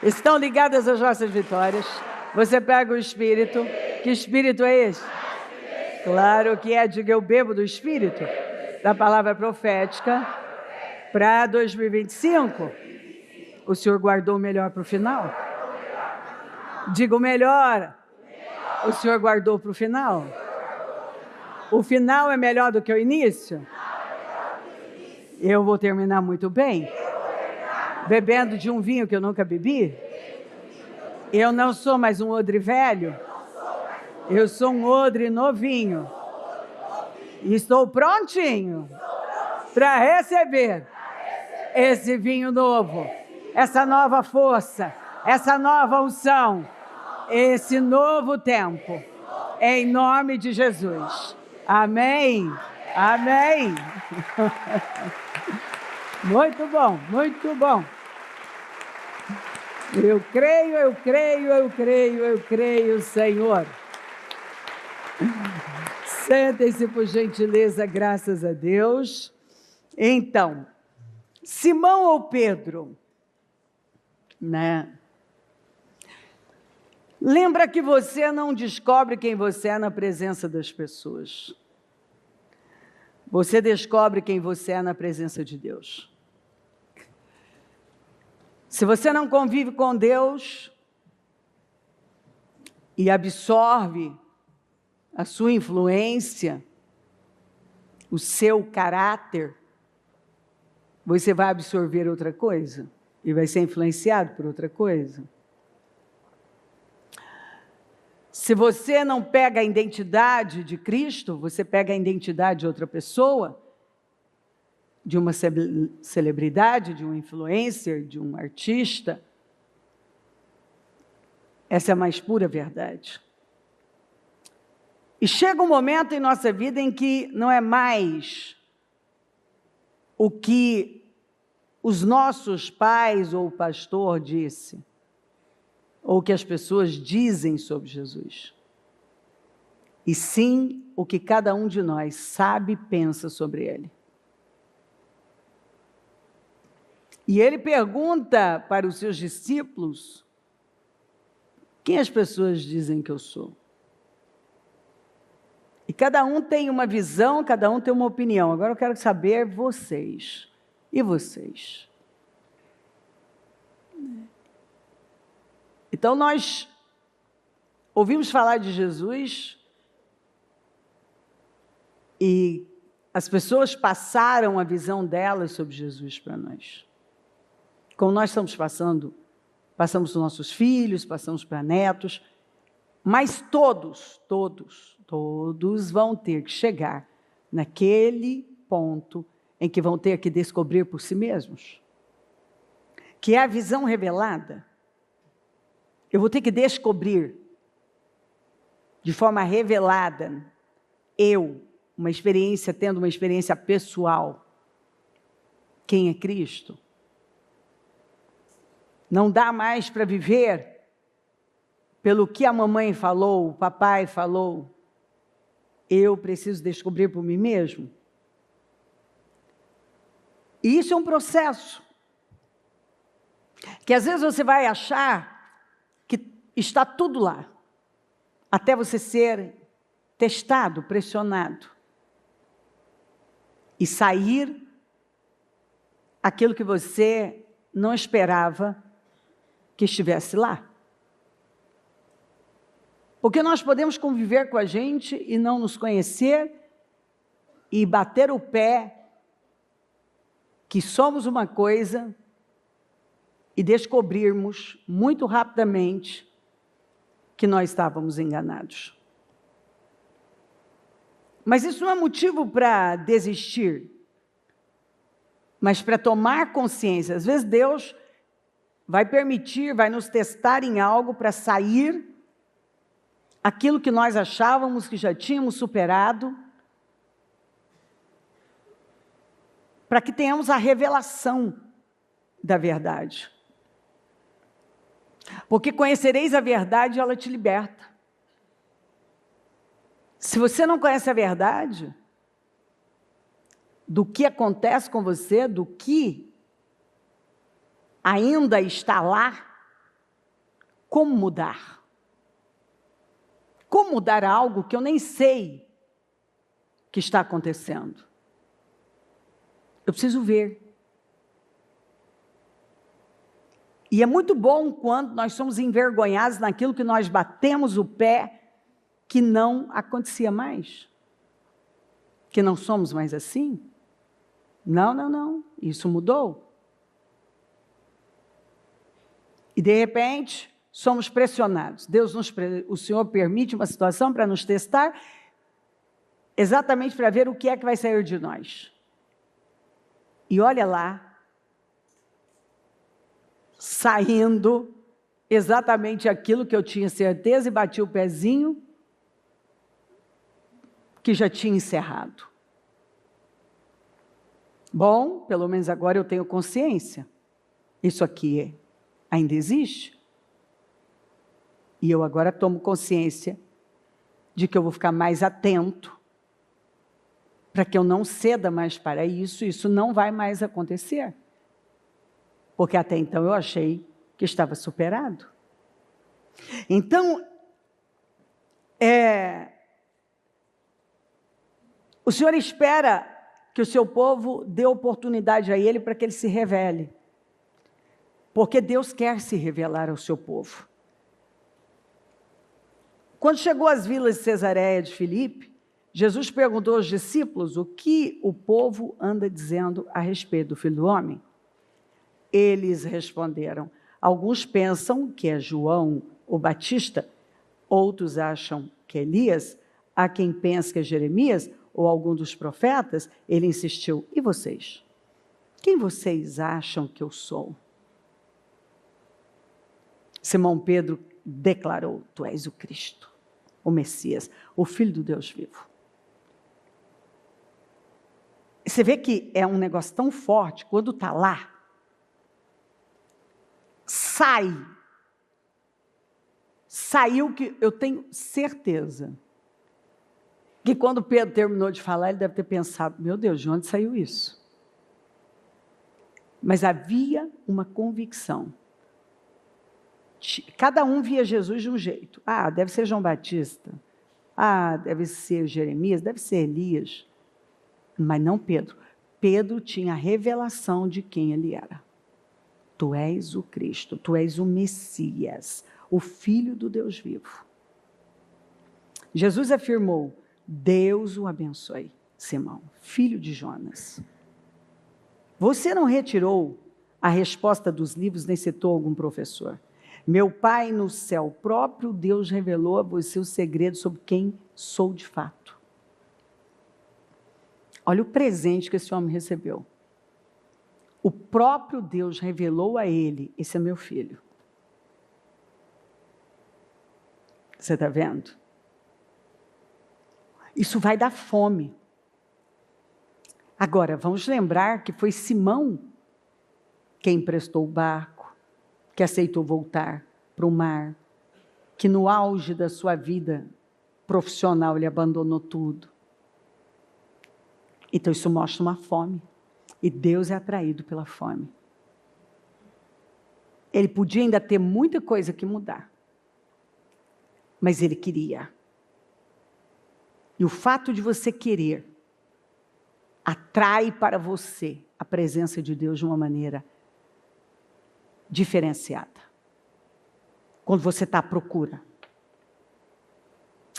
Estão ligadas às nossas vitórias. Você pega o Espírito. Que Espírito é esse? Claro que é, diga eu bebo do Espírito, da palavra profética para 2025. O Senhor guardou o melhor para o final? Diga o melhor. O Senhor guardou para o final? O final é melhor do que o início? Eu vou terminar muito bem, bebendo de um vinho que eu nunca bebi. Eu não sou mais um odre velho, eu sou um odre novinho. E estou prontinho para receber esse vinho novo, essa nova força, essa nova unção, esse novo tempo, em nome de Jesus. Amém. Amém. Muito bom, muito bom. Eu creio, Senhor. Sentem-se, por gentileza, graças a Deus. Então, Simão ou Pedro, né? Lembra que você não descobre quem você é na presença das pessoas. Você descobre quem você é na presença de Deus. Se você não convive com Deus e absorve a sua influência, o seu caráter, você vai absorver outra coisa e vai ser influenciado por outra coisa. Se você não pega a identidade de Cristo, você pega a identidade de outra pessoa, de uma celebridade, de um influencer, de um artista. Essa é a mais pura verdade. E chega um momento em nossa vida em que não é mais o que os nossos pais ou o pastor disse, ou o que as pessoas dizem sobre Jesus, e sim o que cada um de nós sabe e pensa sobre ele. E ele pergunta para os seus discípulos: quem as pessoas dizem que eu sou? E cada um tem uma visão, cada um tem uma opinião. Agora eu quero saber vocês. E vocês? Então nós ouvimos falar de Jesus e as pessoas passaram a visão delas sobre Jesus para nós. Como nós estamos passando, passamos para os nossos filhos, passamos para netos, mas todos vão ter que chegar naquele ponto em que vão ter que descobrir por si mesmos, que é a visão revelada. Eu vou ter que descobrir de forma revelada, tendo uma experiência pessoal, quem é Cristo. Não dá mais para viver pelo que a mamãe falou, o papai falou. Eu preciso descobrir por mim mesmo. E isso é um processo que às vezes você vai achar que está tudo lá, até você ser testado, pressionado, e sair aquilo que você não esperava que estivesse lá. Porque nós podemos conviver com a gente e não nos conhecer e bater o pé que somos uma coisa e descobrirmos muito rapidamente que nós estávamos enganados. Mas isso não é motivo para desistir, mas para tomar consciência. Às vezes Deus vai permitir, vai nos testar em algo para sair aquilo que nós achávamos que já tínhamos superado, para que tenhamos a revelação da verdade. Porque conhecereis a verdade, ela te liberta. Se você não conhece a verdade do que acontece com você, do que ainda está lá, como mudar? Como mudar algo que eu nem sei que está acontecendo? Eu preciso ver. E é muito bom quando nós somos envergonhados naquilo que nós batemos o pé, que não acontecia mais. Que não somos mais assim. Não. Isso mudou. E de repente, somos pressionados. O Senhor permite uma situação para nos testar, exatamente para ver o que é que vai sair de nós. E olha lá, saindo exatamente aquilo que eu tinha certeza e bati o pezinho, que já tinha encerrado. Bom, pelo menos agora eu tenho consciência. Isso aqui ainda existe. E eu agora tomo consciência de que eu vou ficar mais atento para que eu não ceda mais para isso. Isso não vai mais acontecer. Porque até então eu achei que estava superado. Então, o Senhor espera que o seu povo dê oportunidade a Ele para que Ele se revele. Porque Deus quer se revelar ao seu povo. Quando chegou às vilas de Cesareia de Filipe, Jesus perguntou aos discípulos o que o povo anda dizendo a respeito do Filho do Homem. Eles responderam: alguns pensam que é João o Batista, outros acham que é Elias, há quem pensa que é Jeremias ou algum dos profetas. Ele insistiu: e vocês? Quem vocês acham que eu sou? Simão Pedro declarou: tu és o Cristo, o Messias, o Filho do Deus vivo. Você vê que é um negócio tão forte, quando está lá, saiu que eu tenho certeza que quando Pedro terminou de falar, ele deve ter pensado: meu Deus, de onde saiu isso? Mas havia uma convicção. Cada um via Jesus de um jeito. Deve ser João Batista. Deve ser Jeremias, deve ser Elias. Mas não Pedro. Pedro tinha a revelação de quem ele era. Tu és o Cristo, tu és o Messias, o Filho do Deus vivo. Jesus afirmou: Deus o abençoe, Simão, filho de Jonas. Você não retirou a resposta dos livros, nem citou algum professor. Meu Pai no céu, o próprio Deus revelou a você o segredo sobre quem sou de fato. Olha o presente que esse homem recebeu. O próprio Deus revelou a ele: esse é meu filho. Você está vendo? Isso vai dar fome. Agora, vamos lembrar que foi Simão quem emprestou o barco, que aceitou voltar para o mar, que no auge da sua vida profissional ele abandonou tudo. Então isso mostra uma fome. E Deus é atraído pela fome. Ele podia ainda ter muita coisa que mudar, mas ele queria. E o fato de você querer atrai para você a presença de Deus de uma maneira diferenciada. Quando você está à procura.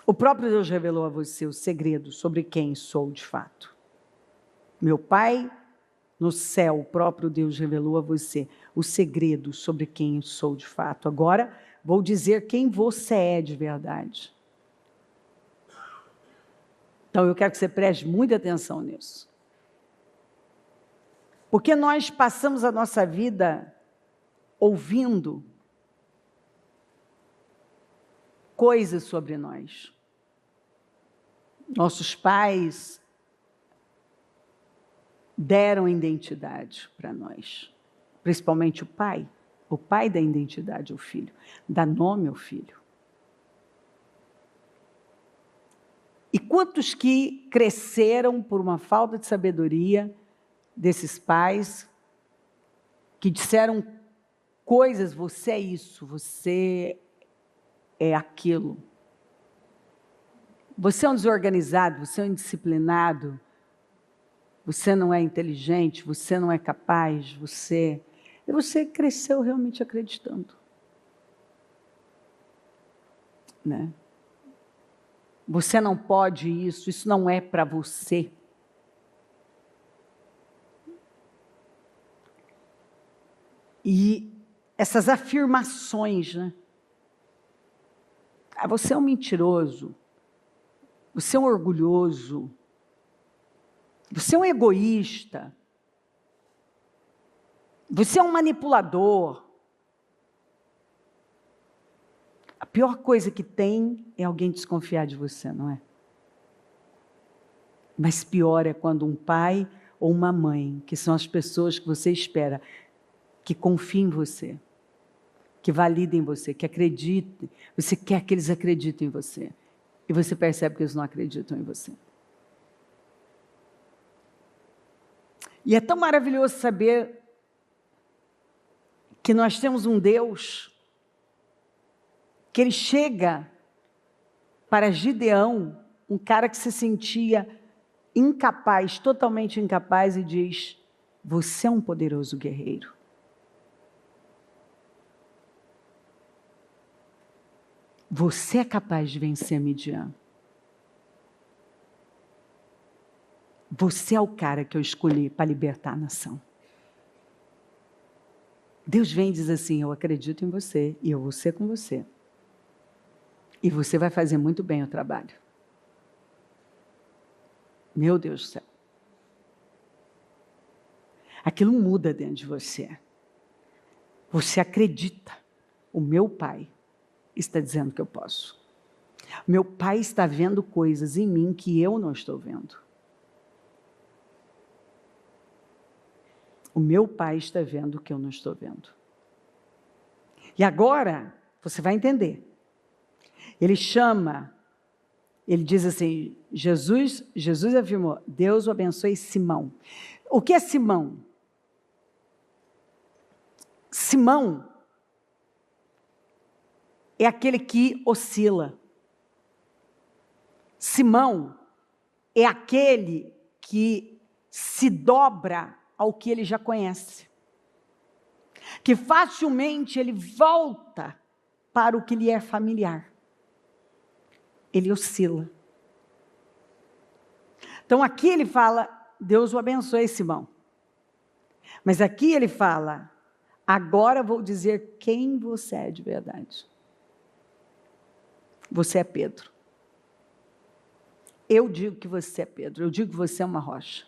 O próprio Deus revelou a você o segredo sobre quem sou de fato. Meu Pai no céu, o próprio Deus revelou a você o segredo sobre quem sou de fato. Agora, vou dizer quem você é de verdade. Então, eu quero que você preste muita atenção nisso. Porque nós passamos a nossa vida ouvindo coisas sobre nós. Nossos pais deram identidade para nós. Principalmente o pai. O pai dá identidade ao filho. Dá nome ao filho. E quantos que cresceram por uma falta de sabedoria desses pais, que disseram coisas, você é isso, você é aquilo. Você é um desorganizado, você é um indisciplinado, você não é inteligente, você não é capaz, você cresceu realmente acreditando, né? Você não pode isso não é para você. E essas afirmações, né? Você é um mentiroso, você é um orgulhoso, você é um egoísta, você é um manipulador. A pior coisa que tem é alguém desconfiar de você, não é? Mas pior é quando um pai ou uma mãe, que são as pessoas que você espera, que confiem em você, que validem você, que acreditem, você quer que eles acreditem em você, e você percebe que eles não acreditam em você. E é tão maravilhoso saber que nós temos um Deus que ele chega para Gideão, um cara que se sentia incapaz, totalmente incapaz, e diz: você é um poderoso guerreiro. Você é capaz de vencer Midian. Você é o cara que eu escolhi para libertar a nação. Deus vem e diz assim: eu acredito em você e eu vou ser com você. E você vai fazer muito bem o trabalho. Meu Deus do céu. Aquilo muda dentro de você. Você acredita. O meu pai está dizendo que eu posso. Meu pai está vendo coisas em mim que eu não estou vendo. O meu pai está vendo o que eu não estou vendo. E agora, você vai entender. Ele chama, ele diz assim, Jesus afirmou: Deus o abençoe Simão. O que é Simão? Simão é aquele que oscila. Simão é aquele que se dobra ao que ele já conhece. Que facilmente ele volta para o que lhe é familiar. Ele oscila. Então aqui ele fala: Deus o abençoe, Simão. Mas aqui ele fala: agora vou dizer quem você é de verdade. Você é Pedro. Eu digo que você é Pedro. Eu digo que você é uma rocha.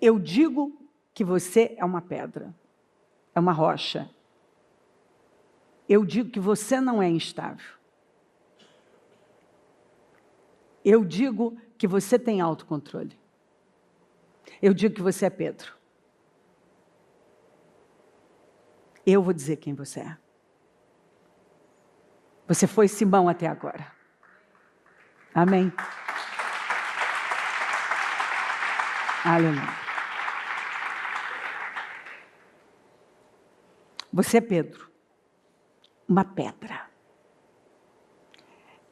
Eu digo que você é uma pedra. É uma rocha. Eu digo que você não é instável. Eu digo que você tem autocontrole. Eu digo que você é Pedro. Eu vou dizer quem você é. Você foi Simão até agora. Amém. Aleluia. Você é Pedro. Uma pedra.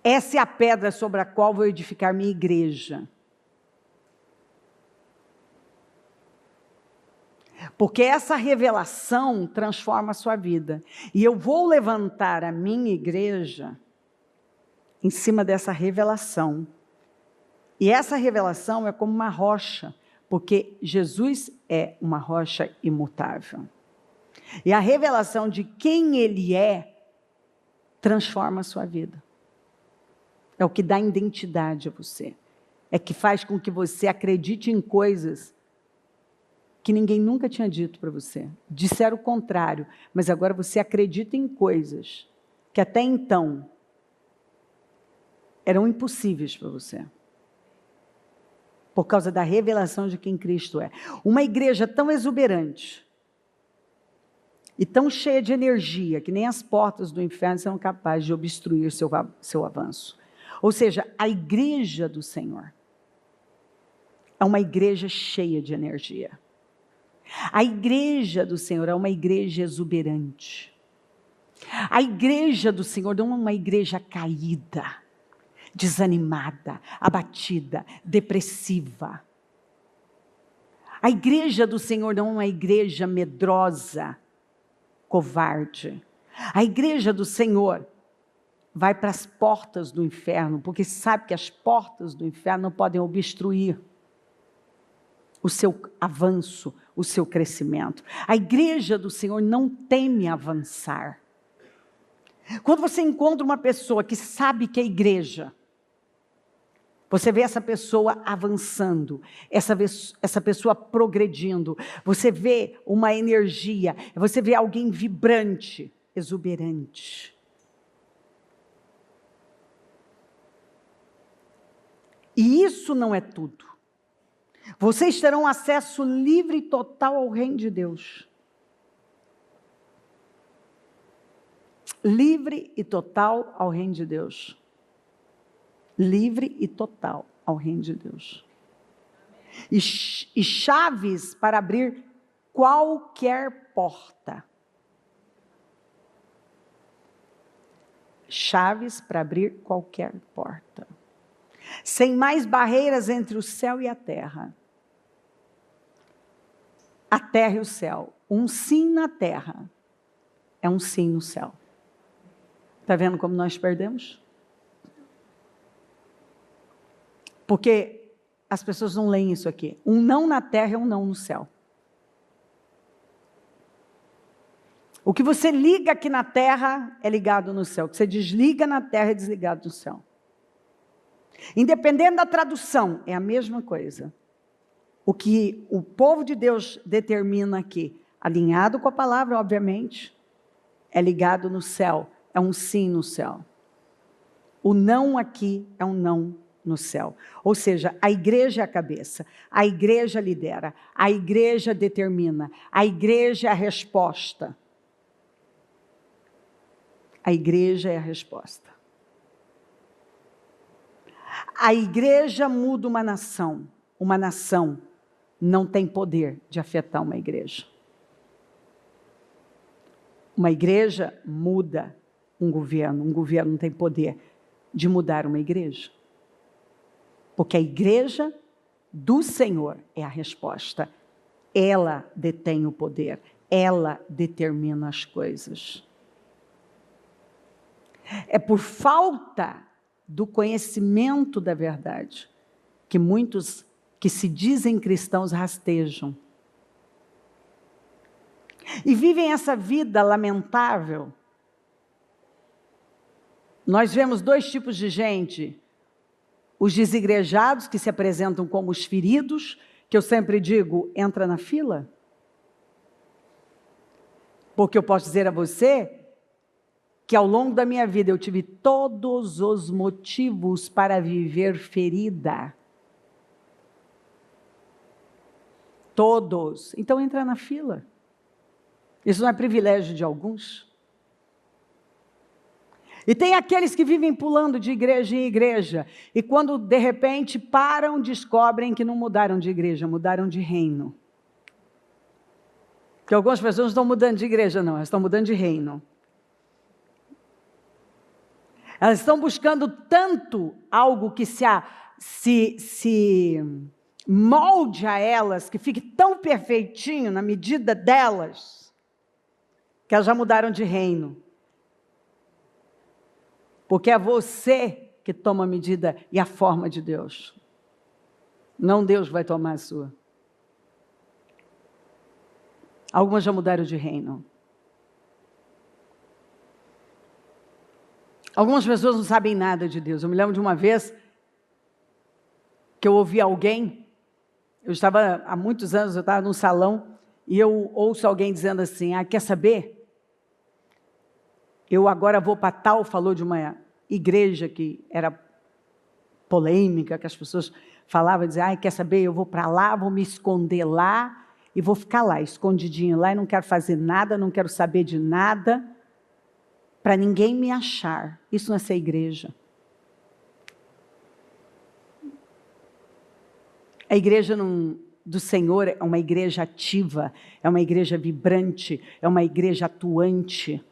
Essa é a pedra sobre a qual vou edificar minha igreja. Porque essa revelação transforma a sua vida. E eu vou levantar a minha igreja em cima dessa revelação. E essa revelação é como uma rocha, porque Jesus é uma rocha imutável. E a revelação de quem Ele é transforma a sua vida. É o que dá identidade a você. É que faz com que você acredite em coisas que ninguém nunca tinha dito para você. Disseram o contrário, mas agora você acredita em coisas que até então eram impossíveis para você. Por causa da revelação de quem Cristo é. Uma igreja tão exuberante e tão cheia de energia que nem as portas do inferno são capazes de obstruir seu avanço. Ou seja, a igreja do Senhor é uma igreja cheia de energia. A igreja do Senhor é uma igreja exuberante. A igreja do Senhor não é uma igreja caída, desanimada, abatida, depressiva. A igreja do Senhor não é uma igreja medrosa, covarde. A igreja do Senhor vai para as portas do inferno, porque sabe que as portas do inferno não podem obstruir o seu avanço, o seu crescimento. A igreja do Senhor não teme avançar. Quando você encontra uma pessoa que sabe que é igreja, você vê essa pessoa avançando, essa pessoa progredindo, você vê uma energia, você vê alguém vibrante, exuberante. E isso não é tudo. Vocês terão acesso livre e total ao reino de Deus. Livre e total ao reino de Deus. Livre e total ao reino de Deus. E chaves para abrir qualquer porta. Chaves para abrir qualquer porta. Sem mais barreiras entre o céu e a terra. A terra e o céu. Um sim na terra é um sim no céu. Está vendo como nós perdemos? Porque as pessoas não leem isso aqui. Um não na terra é um não no céu. O que você liga aqui na terra é ligado no céu. O que você desliga na terra é desligado no céu. Independente da tradução, é a mesma coisa. O que o povo de Deus determina aqui, alinhado com a palavra, obviamente, é ligado no céu, é um sim no céu. O não aqui é um não no céu. Ou seja, a igreja é a cabeça, a igreja lidera, a igreja determina, a igreja é a resposta. A igreja é a resposta. A igreja muda uma nação. Uma nação não tem poder de afetar uma igreja. Uma igreja muda um governo não tem poder de mudar uma igreja. Porque a igreja do Senhor é a resposta. Ela detém o poder, ela determina as coisas. É por falta do conhecimento da verdade que muitos que se dizem cristãos rastejam. E vivem essa vida lamentável. Nós vemos dois tipos de gente. Os desigrejados, que se apresentam como os feridos, que eu sempre digo, entra na fila. Porque eu posso dizer a você que ao longo da minha vida eu tive todos os motivos para viver ferida. Todos. Então entra na fila. Isso não é privilégio de alguns? E tem aqueles que vivem pulando de igreja em igreja, e quando de repente param, descobrem que não mudaram de igreja, mudaram de reino. Porque algumas pessoas não estão mudando de igreja, não, elas estão mudando de reino. Elas estão buscando tanto algo que se molde a elas, que fique tão perfeitinho na medida delas, que elas já mudaram de reino. Porque é você que toma a medida e a forma de Deus. Não Deus vai tomar a sua. Algumas já mudaram de reino. Algumas pessoas não sabem nada de Deus. Eu me lembro de uma vez que eu ouvi alguém, eu estava, há muitos anos, eu estava num salão, e eu ouço alguém dizendo assim, quer saber? Eu agora vou para tal, falou de uma igreja que era polêmica, que as pessoas falavam, diziam, quer saber, eu vou para lá, vou me esconder lá, e vou ficar lá, escondidinho lá, e não quero fazer nada, não quero saber de nada, para ninguém me achar. Isso não é ser igreja. A igreja não do Senhor é uma igreja ativa, é uma igreja vibrante, é uma igreja atuante,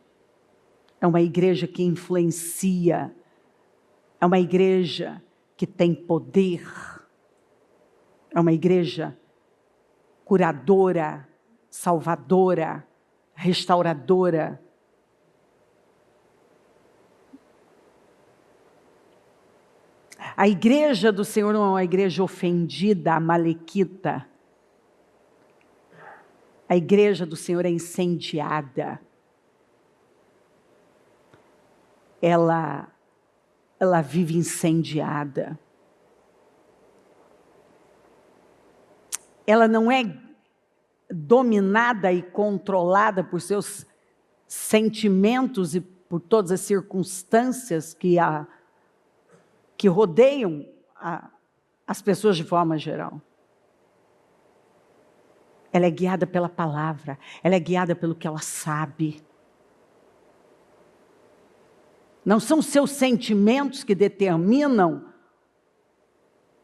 é uma igreja que influencia, é uma igreja que tem poder, é uma igreja curadora, salvadora, restauradora. A igreja do Senhor não é uma igreja ofendida, amalequita. A igreja do Senhor é incendiada. Ela vive incendiada. Ela não é dominada e controlada por seus sentimentos e por todas as circunstâncias que rodeiam as pessoas de forma geral. Ela é guiada pela palavra, ela é guiada pelo que ela sabe. Não são seus sentimentos que determinam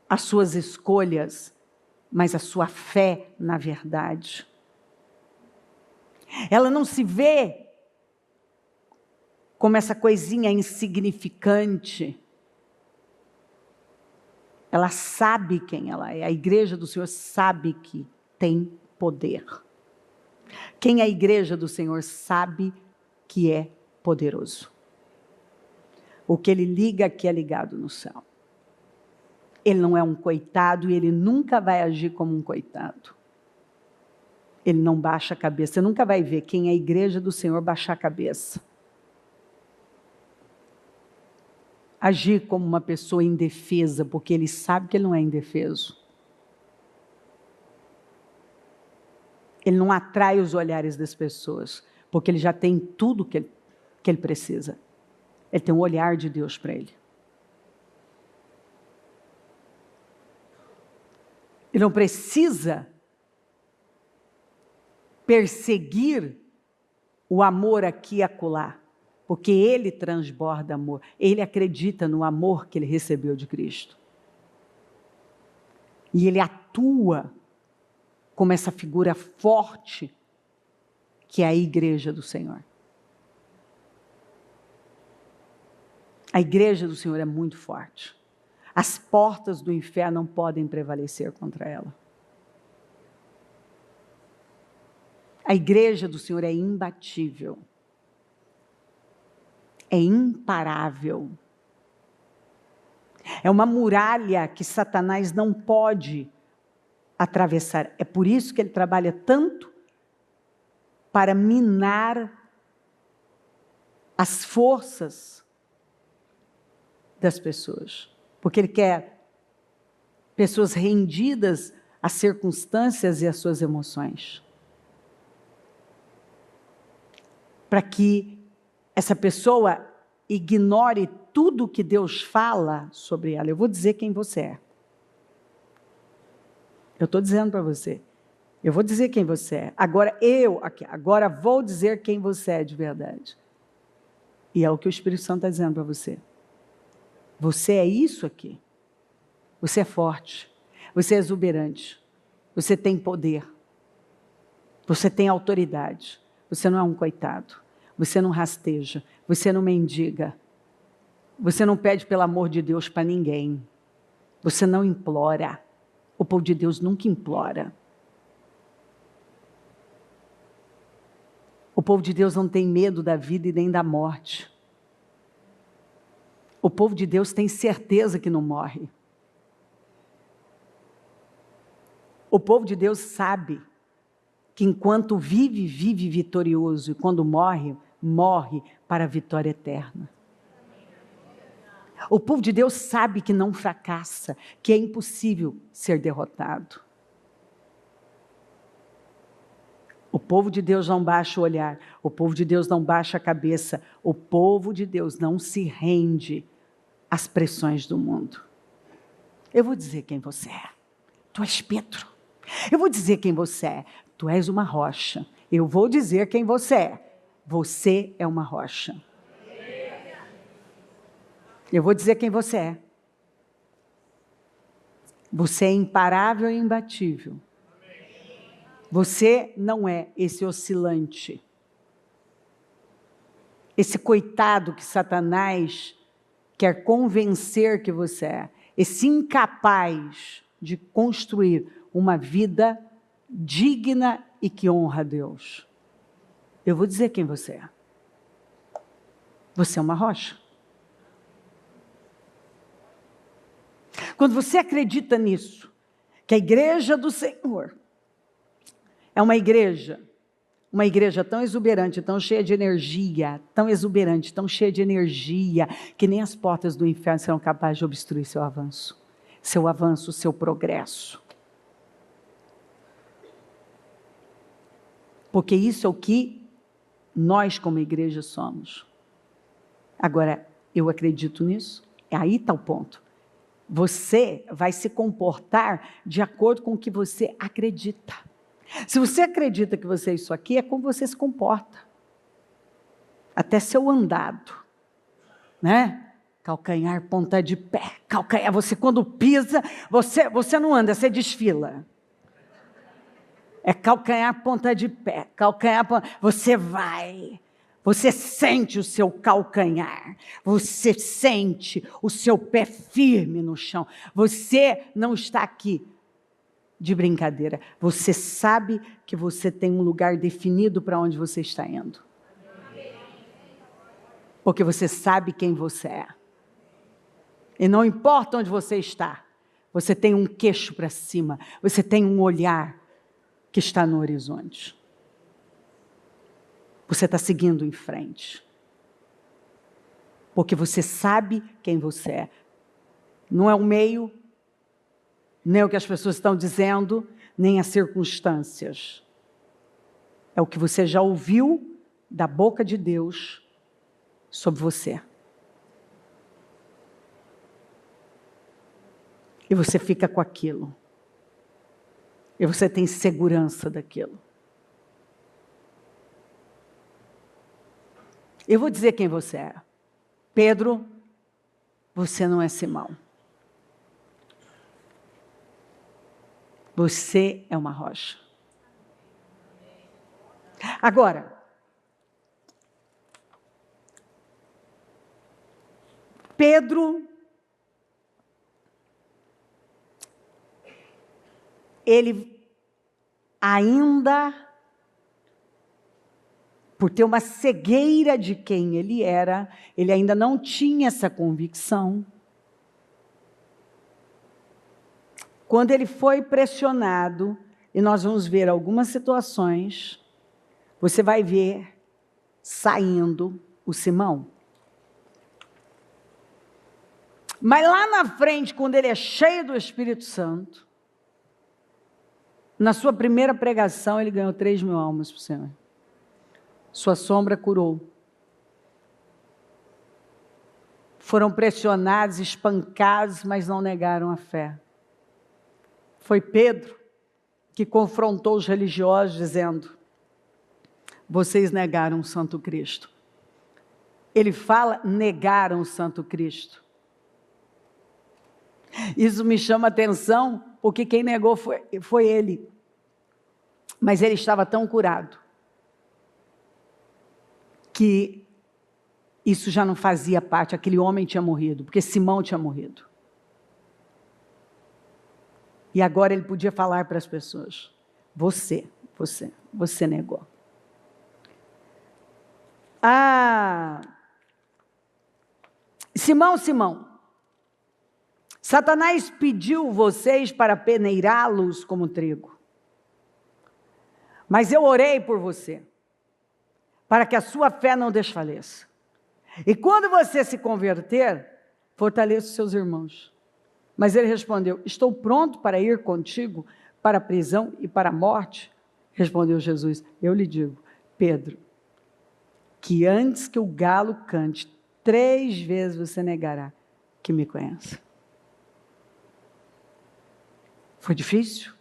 as suas escolhas, mas a sua fé na verdade. Ela não se vê como essa coisinha insignificante. Ela sabe quem ela é. A igreja do Senhor sabe que tem poder. Quem é a igreja do Senhor sabe que é poderoso. O que ele liga aqui é ligado no céu. Ele não é um coitado e ele nunca vai agir como um coitado. Ele não baixa a cabeça. Você nunca vai ver quem é a igreja do Senhor baixar a cabeça. Agir como uma pessoa indefesa, porque ele sabe que ele não é indefeso. Ele não atrai os olhares das pessoas, porque ele já tem tudo que ele precisa. Ele tem um olhar de Deus para ele. Ele não precisa perseguir o amor aqui e acolá, porque ele transborda amor. Ele acredita no amor que ele recebeu de Cristo. E ele atua como essa figura forte que é a igreja do Senhor. A igreja do Senhor é muito forte. As portas do inferno não podem prevalecer contra ela. A igreja do Senhor é imbatível. É imparável. É uma muralha que Satanás não pode atravessar. É por isso que ele trabalha tanto para minar as forças das pessoas. Porque ele quer pessoas rendidas às circunstâncias e às suas emoções. Para que essa pessoa ignore tudo que Deus fala sobre ela. Eu vou dizer quem você é. Eu estou dizendo para você. Eu vou dizer quem você é. Agora vou dizer quem você é de verdade. E é o que o Espírito Santo está dizendo para você. Você é isso aqui. Você é forte. Você é exuberante. Você tem poder. Você tem autoridade. Você não é um coitado. Você não rasteja. Você não mendiga. Você não pede pelo amor de Deus para ninguém. Você não implora. O povo de Deus nunca implora. O povo de Deus não tem medo da vida e nem da morte. O povo de Deus tem certeza que não morre. O povo de Deus sabe que enquanto vive, vive vitorioso, e quando morre, morre para a vitória eterna. O povo de Deus sabe que não fracassa, que é impossível ser derrotado. O povo de Deus não baixa o olhar, o povo de Deus não baixa a cabeça, o povo de Deus não se rende às pressões do mundo. Eu vou dizer quem você é. Tu és Pedro. Eu vou dizer quem você é. Tu és uma rocha. Eu vou dizer quem você é. Você é uma rocha. Eu vou dizer quem você é. Você é imparável e imbatível. Você não é esse oscilante, esse coitado que Satanás quer convencer que você é, esse incapaz de construir uma vida digna e que honra a Deus. Eu vou dizer quem você é. Você é uma rocha. Quando você acredita nisso, que a igreja do Senhor é uma igreja tão exuberante, tão cheia de energia, tão exuberante, tão cheia de energia, que nem as portas do inferno serão capazes de obstruir seu avanço, seu progresso. Porque isso é o que nós como igreja somos. Agora, eu acredito nisso? Aí está o ponto. Você vai se comportar de acordo com o que você acredita. Se você acredita que você é isso aqui, é como você se comporta. Até seu andado, né? Calcanhar, ponta de pé, calcanhar. Você quando pisa, você não anda, você desfila. É calcanhar, ponta de pé, calcanhar, você vai. Você sente o seu calcanhar, você sente o seu pé firme no chão. Você não está aqui de brincadeira. Você sabe que você tem um lugar definido para onde você está indo. Porque você sabe quem você é. E não importa onde você está, você tem um queixo para cima, você tem um olhar que está no horizonte. Você está seguindo em frente. Porque você sabe quem você é. Não é o meio, nem o que as pessoas estão dizendo, nem as circunstâncias. É o que você já ouviu da boca de Deus sobre você. E você fica com aquilo. E você tem segurança daquilo. Eu vou dizer quem você é. Pedro, você não é Simão. Você é uma rocha. Agora, Pedro, ele ainda, por ter uma cegueira de quem ele era, ele ainda não tinha essa convicção. Quando ele foi pressionado, e nós vamos ver algumas situações, você vai ver saindo o Simão. Mas lá na frente, quando ele é cheio do Espírito Santo, na sua primeira pregação, ele ganhou 3.000 almas para o Senhor. Sua sombra curou. Foram pressionados, espancados, mas não negaram a fé. Foi Pedro que confrontou os religiosos dizendo: vocês negaram o Santo Cristo. Ele fala, negaram o Santo Cristo. Isso me chama a atenção, porque quem negou foi ele. Mas ele estava tão curado que isso já não fazia parte, aquele homem tinha morrido, porque Simão tinha morrido. E agora ele podia falar para as pessoas: você negou. Simão, Satanás pediu vocês para peneirá-los como trigo. Mas eu orei por você, para que a sua fé não desfaleça. E quando você se converter, fortaleça os seus irmãos. Mas ele respondeu: estou pronto para ir contigo para a prisão e para a morte. Respondeu Jesus: eu lhe digo, Pedro, que antes que o galo cante, 3 vezes você negará que me conhece. Foi difícil?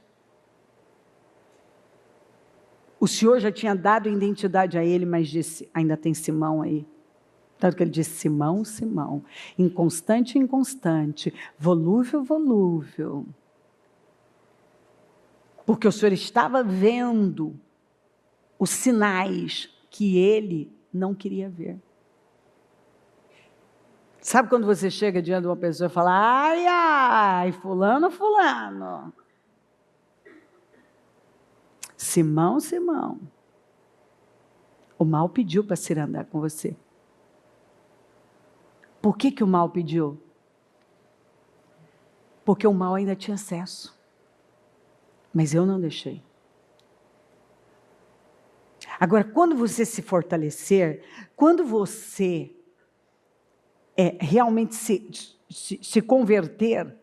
O Senhor já tinha dado identidade a ele, mas disse: ainda tem Simão aí. Tanto que ele disse: Simão, Simão, inconstante, inconstante, volúvel, volúvel. Porque o Senhor estava vendo os sinais que ele não queria ver. Sabe quando você chega diante de uma pessoa e fala, ai, ai, fulano, fulano. Simão, Simão. O mal pediu para se andar com você. Por que o mal pediu? Porque o mal ainda tinha acesso. Mas eu não deixei. Agora, quando você se fortalecer, quando você realmente se converter,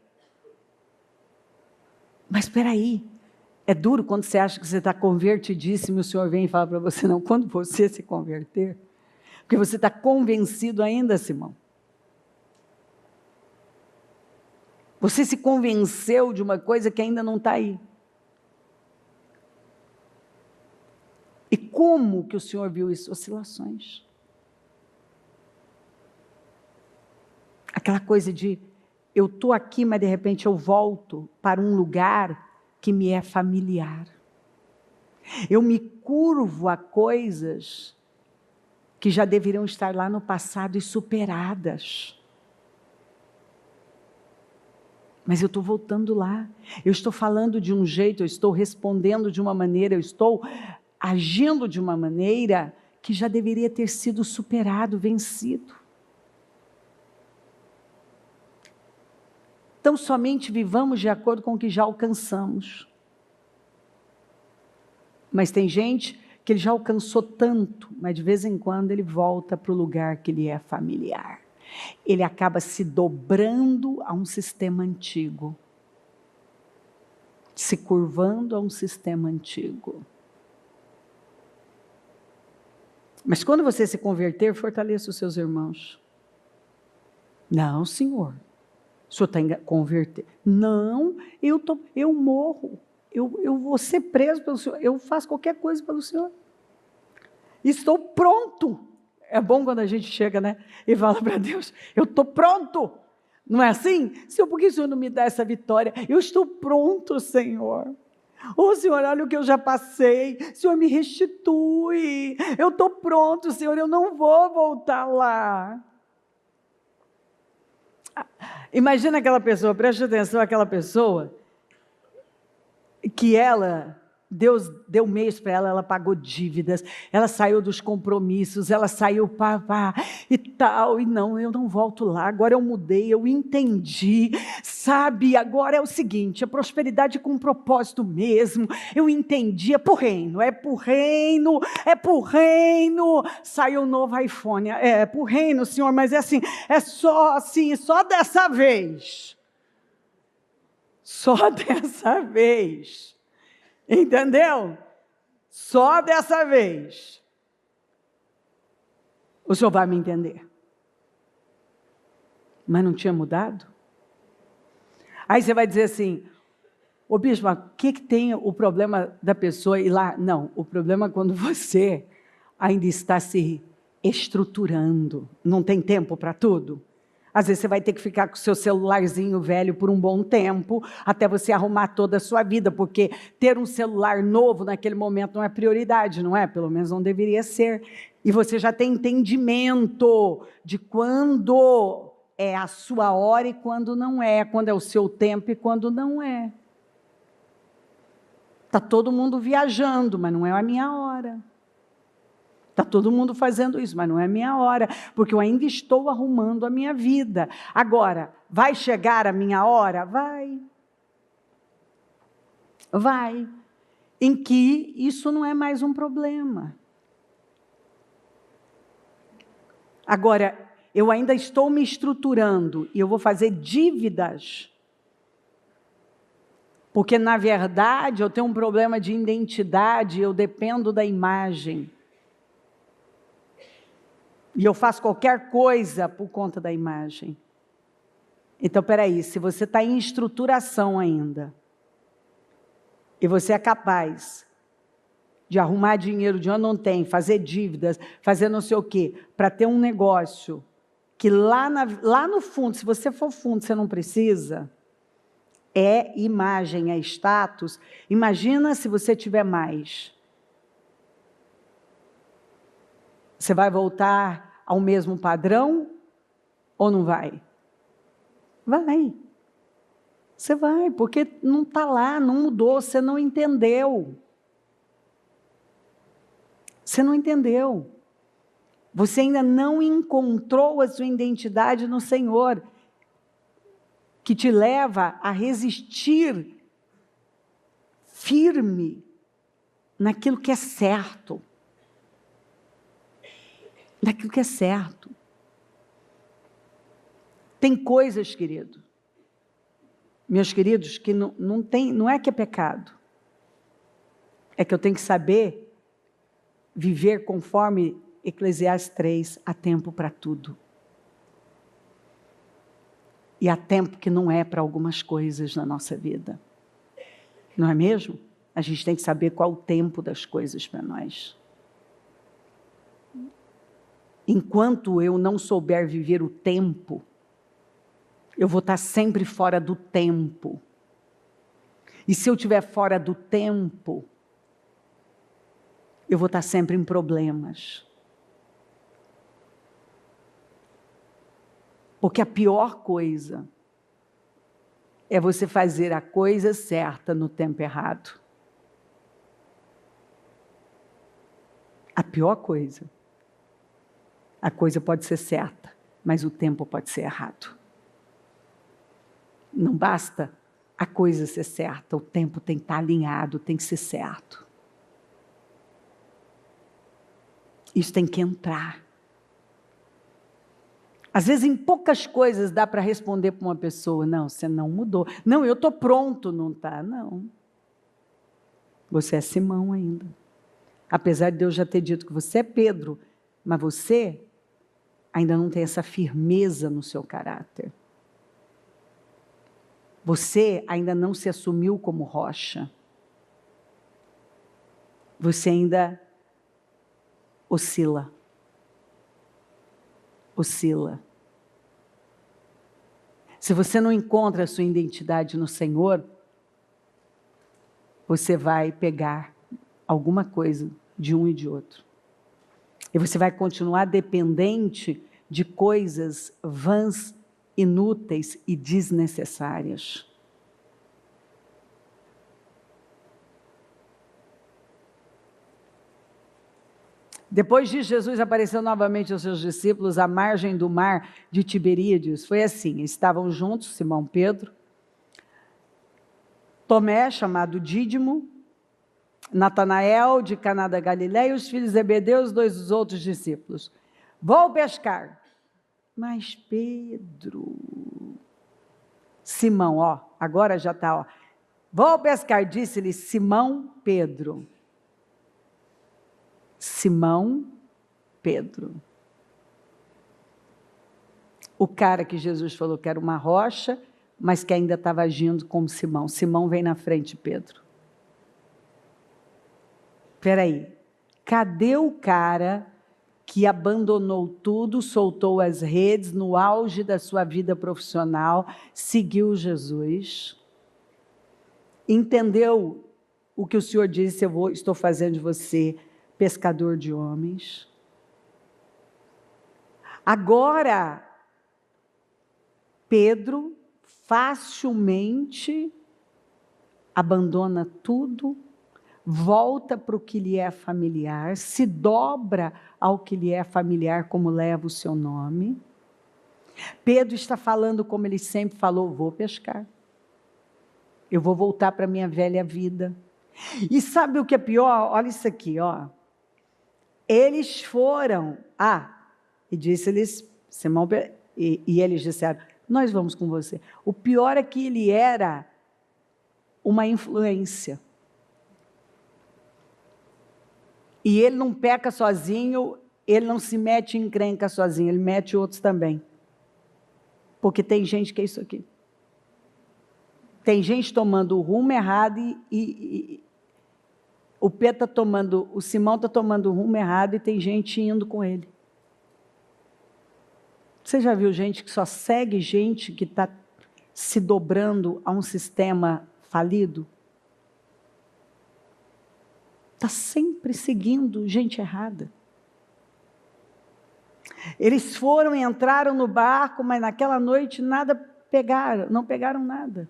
mas espera aí, é duro quando você acha que você está convertidíssimo e o Senhor vem e fala para você, não, quando você se converter, porque você está convencido ainda, Simão. Você se convenceu de uma coisa que ainda não está aí. E como que o Senhor viu isso? Oscilações. Aquela coisa de, eu estou aqui, mas de repente eu volto para um lugar que me é familiar. Eu me curvo a coisas que já deveriam estar lá no passado e superadas. Mas eu estou voltando lá. Eu estou falando de um jeito, eu estou respondendo de uma maneira, eu estou agindo de uma maneira que já deveria ter sido superado, vencido. Então, somente vivamos de acordo com o que já alcançamos. Mas tem gente que ele já alcançou tanto, mas de vez em quando ele volta para o lugar que lhe é familiar. Ele acaba se dobrando a um sistema antigo. Se curvando a um sistema antigo. Mas quando você se converter, fortaleça os seus irmãos. Não, Senhor. O Senhor está convertendo. Não, eu morro. Eu vou ser preso pelo Senhor. Eu faço qualquer coisa pelo Senhor. Estou pronto. É bom quando a gente chega, né? E fala para Deus, eu estou pronto. Não é assim? Senhor, por que o Senhor não me dá essa vitória? Eu estou pronto, Senhor. Oh, Senhor, olha o que eu já passei. Senhor, me restitui. Eu estou pronto, Senhor. Eu não vou voltar lá. Imagina aquela pessoa, preste atenção, aquela pessoa que Deus deu meios para ela pagou dívidas, ela saiu dos compromissos, ela saiu e tal, e não, eu não volto lá, agora eu mudei, eu entendi, sabe, agora é o seguinte, a prosperidade com um propósito mesmo, eu entendi, é por reino, saiu um novo iPhone, é por reino, Senhor, mas é assim, só dessa vez, entendeu? Só dessa vez. O Senhor vai me entender. Mas não tinha mudado? Aí você vai dizer assim, ô bispo, o que tem o problema da pessoa ir lá? Não, o problema é quando você ainda está se estruturando. Não tem tempo para tudo? Às vezes você vai ter que ficar com o seu celularzinho velho por um bom tempo, até você arrumar toda a sua vida, porque ter um celular novo naquele momento não é prioridade, não é? Pelo menos não deveria ser. E você já tem entendimento de quando é a sua hora e quando não é, quando é o seu tempo e quando não é. Está todo mundo viajando, mas não é a minha hora. Está todo mundo fazendo isso, mas não é a minha hora, porque eu ainda estou arrumando a minha vida. Agora, vai chegar a minha hora? Vai. Em que isso não é mais um problema. Agora, eu ainda estou me estruturando e eu vou fazer dívidas. Porque, na verdade, eu tenho um problema de identidade, eu dependo da imagem. E eu faço qualquer coisa por conta da imagem. Então, peraí, se você está em estruturação ainda, e você é capaz de arrumar dinheiro de onde não tem, fazer dívidas, fazer não sei o quê, para ter um negócio, que lá no fundo, se você for fundo, você não precisa, é imagem, é status. Imagina se você tiver mais. Você vai voltar ao mesmo padrão ou não vai? Vai. Você vai, porque não está lá, não mudou, você não entendeu. Você não entendeu. Você ainda não encontrou a sua identidade no Senhor, que te leva a resistir firme naquilo que é certo. Naquilo que é certo. Tem coisas, querido, meus queridos, que não é que é pecado. É que eu tenho que saber viver conforme Eclesiastes 3, há tempo para tudo. E há tempo que não é para algumas coisas na nossa vida. Não é mesmo? A gente tem que saber qual o tempo das coisas para nós. Enquanto eu não souber viver o tempo, eu vou estar sempre fora do tempo. E se eu estiver fora do tempo, eu vou estar sempre em problemas. Porque a pior coisa é você fazer a coisa certa no tempo errado. A pior coisa. A coisa pode ser certa, mas o tempo pode ser errado. Não basta a coisa ser certa, o tempo tem que estar alinhado, tem que ser certo. Isso tem que entrar. Às vezes, em poucas coisas dá para responder para uma pessoa, não, você não mudou. Não, eu estou pronto, não está? Não. Você é Simão ainda. Apesar de Deus já ter dito que você é Pedro, mas você ainda não tem essa firmeza no seu caráter. Você ainda não se assumiu como rocha. Você ainda oscila. Oscila. Se você não encontra a sua identidade no Senhor, você vai pegar alguma coisa de um e de outro. E você vai continuar dependente de coisas vãs, inúteis e desnecessárias. Depois disso, Jesus apareceu novamente aos seus discípulos à margem do mar de Tiberíades. Foi assim, estavam juntos Simão Pedro, Tomé, chamado Dídimo, Natanael, de Caná da Galileia, e os filhos de Zebedeu, os dois dos outros discípulos. Vou pescar. Mas Pedro, Simão, agora já está, vou pescar, disse-lhe Simão Pedro. Simão Pedro. O cara que Jesus falou que era uma rocha, mas que ainda estava agindo como Simão. Simão vem na frente, Pedro. Espera aí, cadê o cara que abandonou tudo, soltou as redes no auge da sua vida profissional, seguiu Jesus, entendeu o que o Senhor disse, estou fazendo de você pescador de homens. Agora, Pedro facilmente abandona tudo, volta para o que lhe é familiar, se dobra ao que lhe é familiar, como leva o seu nome. Pedro está falando como ele sempre falou, vou pescar. Eu vou voltar para a minha velha vida. E sabe o que é pior? Olha isso aqui, Eles foram, e disse-lhes, Simão, e eles disseram, nós vamos com você. O pior é que ele era uma influência. E ele não peca sozinho, ele não se mete em encrenca sozinho, ele mete outros também. Porque tem gente que é isso aqui. Tem gente tomando o rumo errado e o Pedro o Simão está tomando o rumo errado e tem gente indo com ele. Você já viu gente que só segue gente que está se dobrando a um sistema falido? Está sempre seguindo gente errada. Eles foram e entraram no barco, mas naquela noite nada pegaram, não pegaram nada.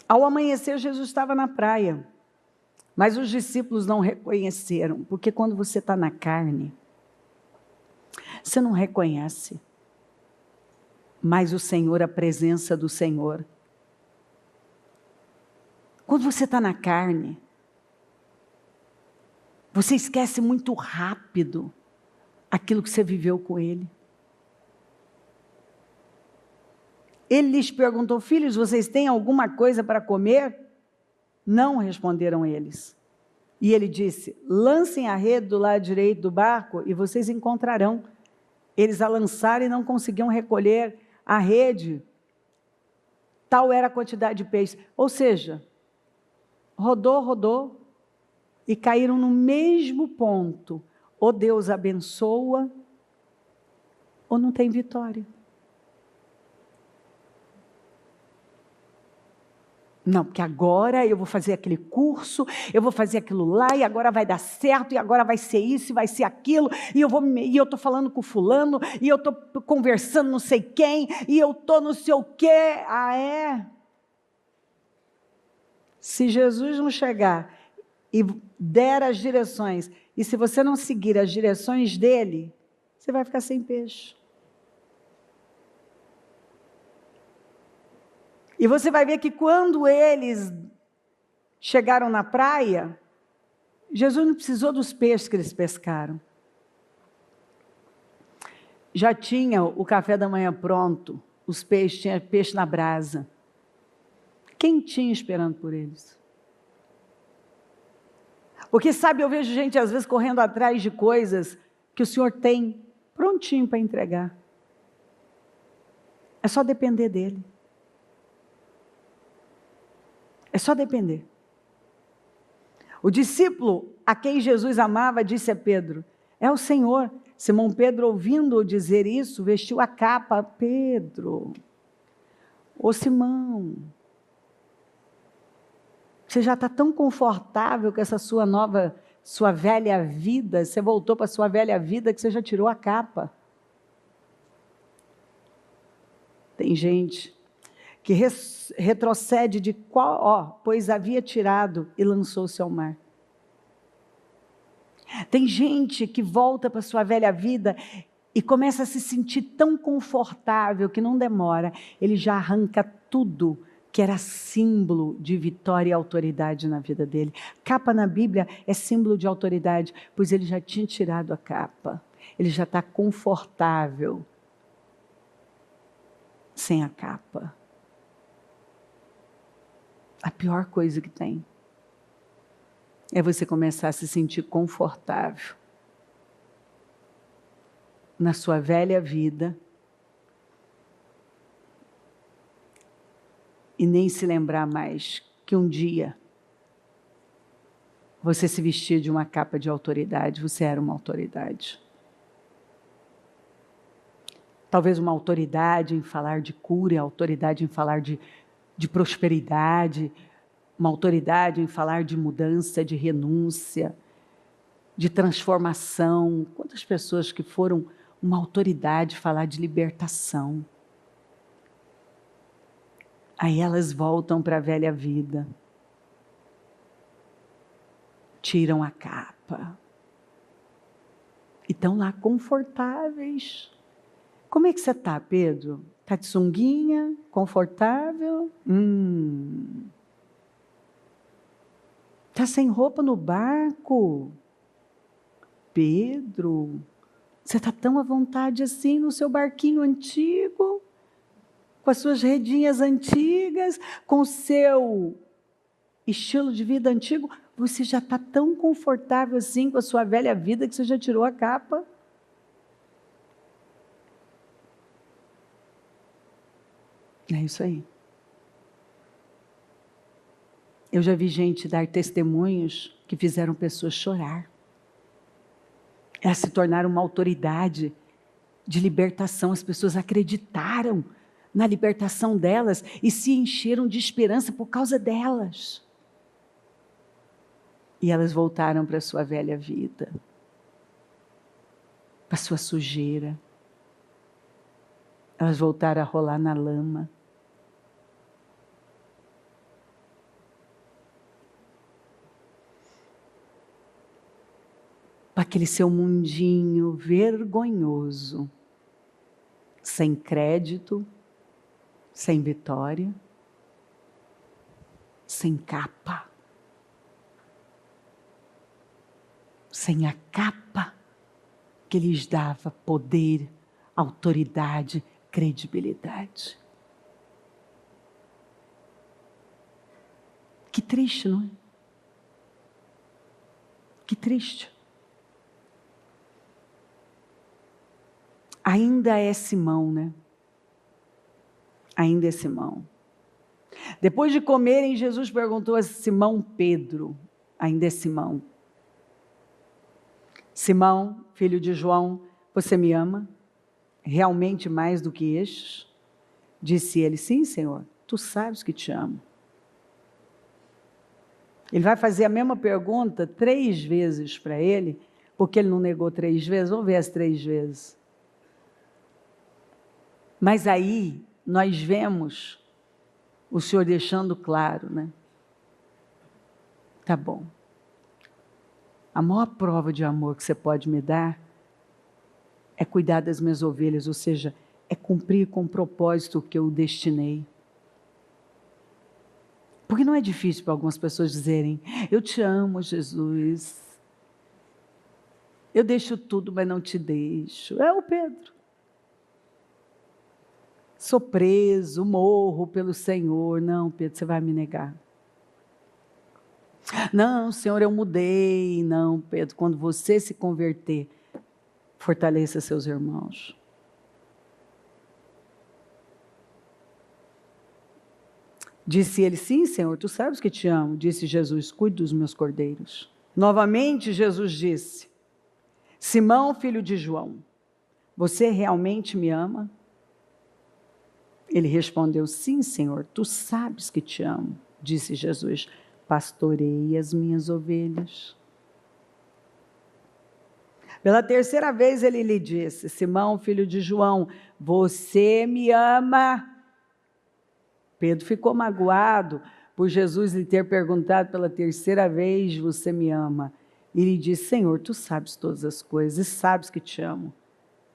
Ao amanhecer, Jesus estava na praia, mas os discípulos não reconheceram, porque quando você está na carne, você não reconhece mais o Senhor, a presença do Senhor. Quando você está na carne, você esquece muito rápido aquilo que você viveu com Ele. Ele lhes perguntou: filhos, vocês têm alguma coisa para comer? Não, responderam eles. E ele disse: lancem a rede do lado direito do barco e vocês encontrarão. Eles a lançaram e não conseguiam recolher a rede. Tal era a quantidade de peixes. Ou seja, rodou e caíram no mesmo ponto. Ou Deus abençoa, ou não tem vitória. Não, porque agora eu vou fazer aquele curso, eu vou fazer aquilo lá, e agora vai dar certo, e agora vai ser isso, e vai ser aquilo, e eu estou falando com fulano, e eu estou conversando não sei quem, e eu estou não sei o quê. Ah, é? Se Jesus não chegar e der as direções, e se você não seguir as direções dele, você vai ficar sem peixe. E você vai ver que quando eles chegaram na praia, Jesus não precisou dos peixes que eles pescaram. Já tinha o café da manhã pronto, os peixes, tinha peixe na brasa. Quentinho esperando por eles. Porque sabe, eu vejo gente às vezes correndo atrás de coisas que o Senhor tem prontinho para entregar. É só depender dele. É só depender. O discípulo a quem Jesus amava disse a Pedro: é o Senhor. Simão Pedro, ouvindo-o dizer isso, vestiu a capa. Pedro, ô Simão, você já está tão confortável com essa sua velha vida, você voltou para a sua velha vida que você já tirou a capa. Tem gente que retrocede de qual, pois havia tirado e lançou-se ao mar. Tem gente que volta para a sua velha vida e começa a se sentir tão confortável que não demora, ele já arranca tudo que era símbolo de vitória e autoridade na vida dele. Capa na Bíblia é símbolo de autoridade, pois ele já tinha tirado a capa, ele já está confortável sem a capa. A pior coisa que tem é você começar a se sentir confortável na sua velha vida e nem se lembrar mais que um dia você se vestia de uma capa de autoridade, você era uma autoridade. Talvez uma autoridade em falar de cura, autoridade em falar de prosperidade, uma autoridade em falar de mudança, de renúncia, de transformação. Quantas pessoas que foram uma autoridade falar de libertação. Aí elas voltam para a velha vida. Tiram a capa. E estão lá confortáveis. Como é que você está, Pedro? Está de sunguinha? Confortável? Está sem roupa no barco? Pedro, você está tão à vontade assim no seu barquinho antigo? Com as suas redinhas antigas? Com o seu estilo de vida antigo? Você já está tão confortável assim com a sua velha vida que você já tirou a capa? É isso aí. Eu já vi gente dar testemunhos que fizeram pessoas chorar. Elas se tornaram uma autoridade de libertação. As pessoas acreditaram na libertação delas e se encheram de esperança por causa delas. E elas voltaram para a sua velha vida, para a sua sujeira. Elas voltaram a rolar na lama. Para aquele seu mundinho vergonhoso, sem crédito, sem vitória, sem capa. Sem a capa que lhes dava poder, autoridade, credibilidade. Que triste, não é? Que triste. Ainda é Simão, né? Ainda é Simão. Depois de comerem, Jesus perguntou a Simão Pedro, ainda é Simão: Simão, filho de João, você me ama realmente mais do que estes? Disse ele: sim, Senhor, tu sabes que te amo. Ele vai fazer a mesma pergunta 3 vezes para ele, porque ele não negou 3 vezes. Vamos ver as 3 vezes. Mas aí nós vemos o Senhor deixando claro, né? Tá bom. A maior prova de amor que você pode me dar é cuidar das minhas ovelhas, ou seja, é cumprir com o propósito que eu destinei. Porque não é difícil para algumas pessoas dizerem: eu te amo, Jesus. Eu deixo tudo, mas não te deixo. É o Pedro. Sou preso, morro pelo Senhor. Não, Pedro, você vai me negar. Não, Senhor, eu mudei. Não, Pedro, quando você se converter, fortaleça seus irmãos. Disse ele: sim, Senhor, tu sabes que te amo. Disse Jesus: cuide dos meus cordeiros. Novamente Jesus disse: Simão, filho de João, você realmente me ama? Ele respondeu: sim, Senhor, tu sabes que te amo. Disse Jesus: pastorei as minhas ovelhas. Pela 3ª vez ele lhe disse: Simão, filho de João, você me ama? Pedro ficou magoado por Jesus lhe ter perguntado pela 3ª vez: você me ama? E lhe disse: Senhor, tu sabes todas as coisas e sabes que te amo.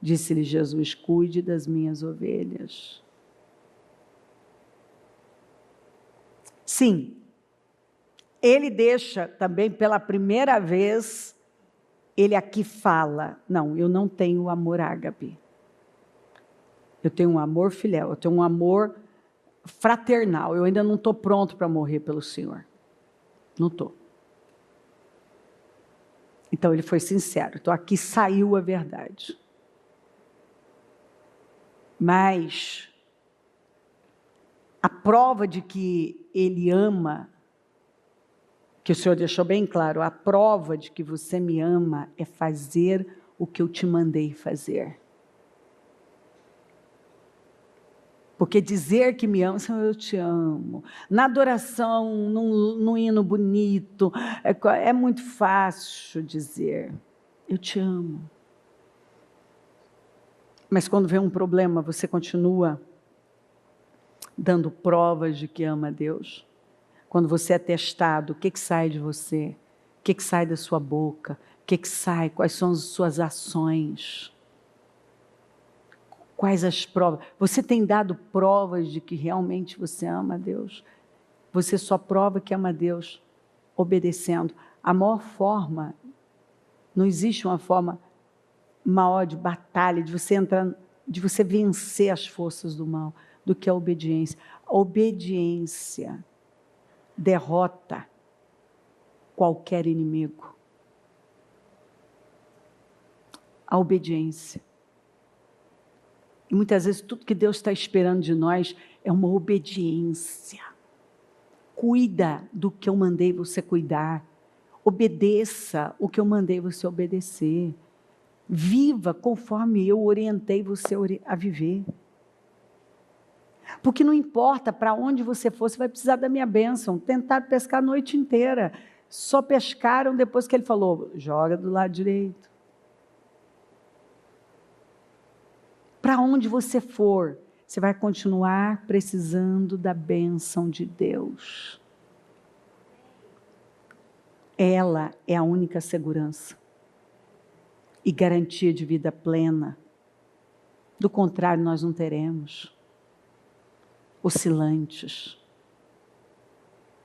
Disse-lhe Jesus: cuide das minhas ovelhas. Sim, ele deixa também pela 1ª vez, ele aqui fala: não, eu não tenho amor ágape. Eu tenho um amor filial, eu tenho um amor fraternal. Eu ainda não estou pronto para morrer pelo Senhor. Não estou. Então ele foi sincero. Então aqui saiu a verdade. Mas a prova de que ele ama, que o Senhor deixou bem claro, a prova de que você me ama é fazer o que eu te mandei fazer. Porque dizer que me ama, Senhor, eu te amo. Na adoração, num hino bonito, é muito fácil dizer: eu te amo. Mas quando vem um problema, você continua dando provas de que ama a Deus? Quando você é testado, o que sai de você? O que sai da sua boca? O que sai? Quais são as suas ações? Quais as provas? Você tem dado provas de que realmente você ama a Deus? Você só prova que ama a Deus obedecendo. A maior forma, não existe uma forma maior de batalha, de você entrar, de você vencer as forças do mal, do que a obediência. A obediência derrota qualquer inimigo. A obediência. E muitas vezes tudo que Deus está esperando de nós é uma obediência. Cuida do que eu mandei você cuidar. Obedeça o que eu mandei você obedecer. Viva conforme eu orientei você a viver. Porque não importa para onde você for, você vai precisar da minha bênção. Tentaram pescar a noite inteira. Só pescaram depois que ele falou, joga do lado direito. Para onde você for, você vai continuar precisando da bênção de Deus. Ela é a única segurança e garantia de vida plena. Do contrário, nós não teremos. Oscilantes.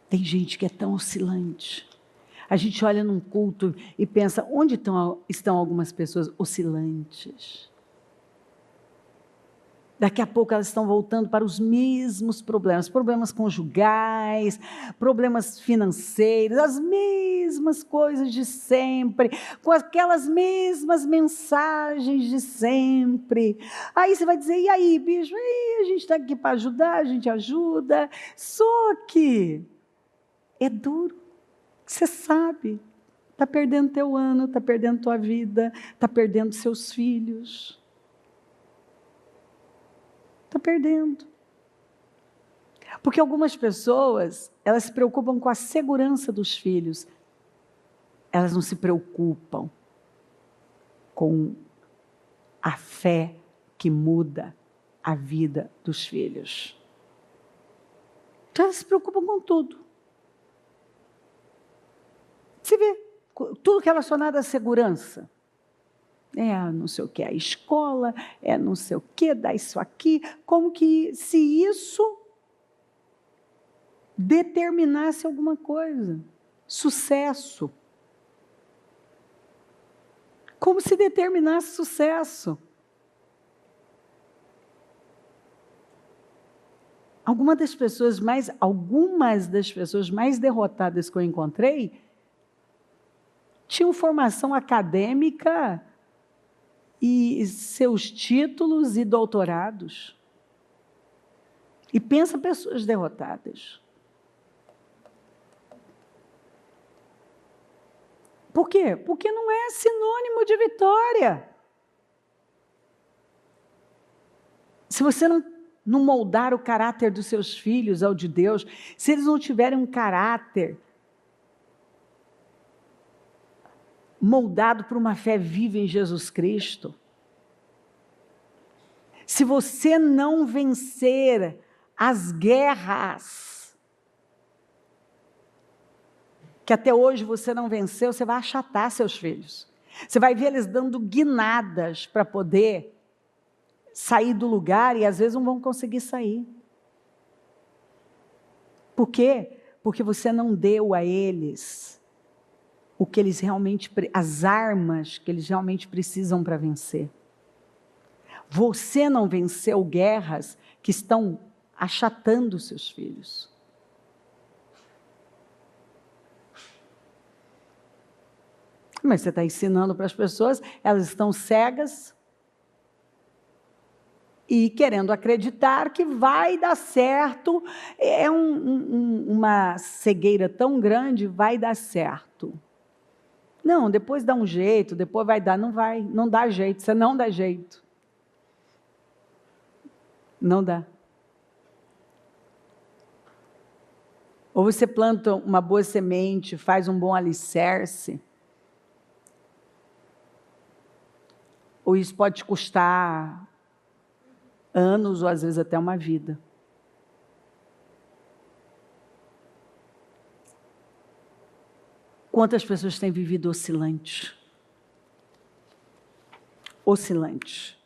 Tem gente que é tão oscilante. A gente olha num culto e pensa, onde estão algumas pessoas oscilantes? Daqui a pouco elas estão voltando para os mesmos problemas. Problemas conjugais, problemas financeiros, as mesmas coisas de sempre, com aquelas mesmas mensagens de sempre. Aí você vai dizer, e aí, bicho? A gente está aqui para ajudar, a gente ajuda. Só que é duro. Você sabe. Está perdendo teu ano, está perdendo tua vida, está perdendo seus filhos. Está perdendo. Porque algumas pessoas, elas se preocupam com a segurança dos filhos. Elas não se preocupam com a fé que muda a vida dos filhos. Então elas se preocupam com tudo. Você vê, tudo relacionado à segurança. Não sei o que, a escola, não sei o que, dá isso aqui, como que se isso determinasse alguma coisa, sucesso. Como se determinasse sucesso. Algumas das pessoas mais derrotadas que eu encontrei tinham formação acadêmica e seus títulos e doutorados. E pensa pessoas derrotadas. Por quê? Porque não é sinônimo de vitória. Se você não moldar o caráter dos seus filhos ao de Deus, se eles não tiverem um caráter moldado por uma fé viva em Jesus Cristo, se você não vencer as guerras que até hoje você não venceu, você vai achatar seus filhos. Você vai ver eles dando guinadas para poder sair do lugar e às vezes não vão conseguir sair. Por quê? Porque você não deu a eles o que eles realmente, as armas que eles realmente precisam para vencer. Você não venceu guerras que estão achatando seus filhos. Mas você está ensinando para as pessoas, elas estão cegas e querendo acreditar que vai dar certo. É uma cegueira tão grande, vai dar certo. Não, depois dá um jeito, depois vai dar. Não vai, não dá jeito, você não dá jeito. Não dá. Ou você planta uma boa semente, faz um bom alicerce, ou isso pode te custar anos, ou às vezes até uma vida. Quantas pessoas têm vivido oscilantes? Oscilantes.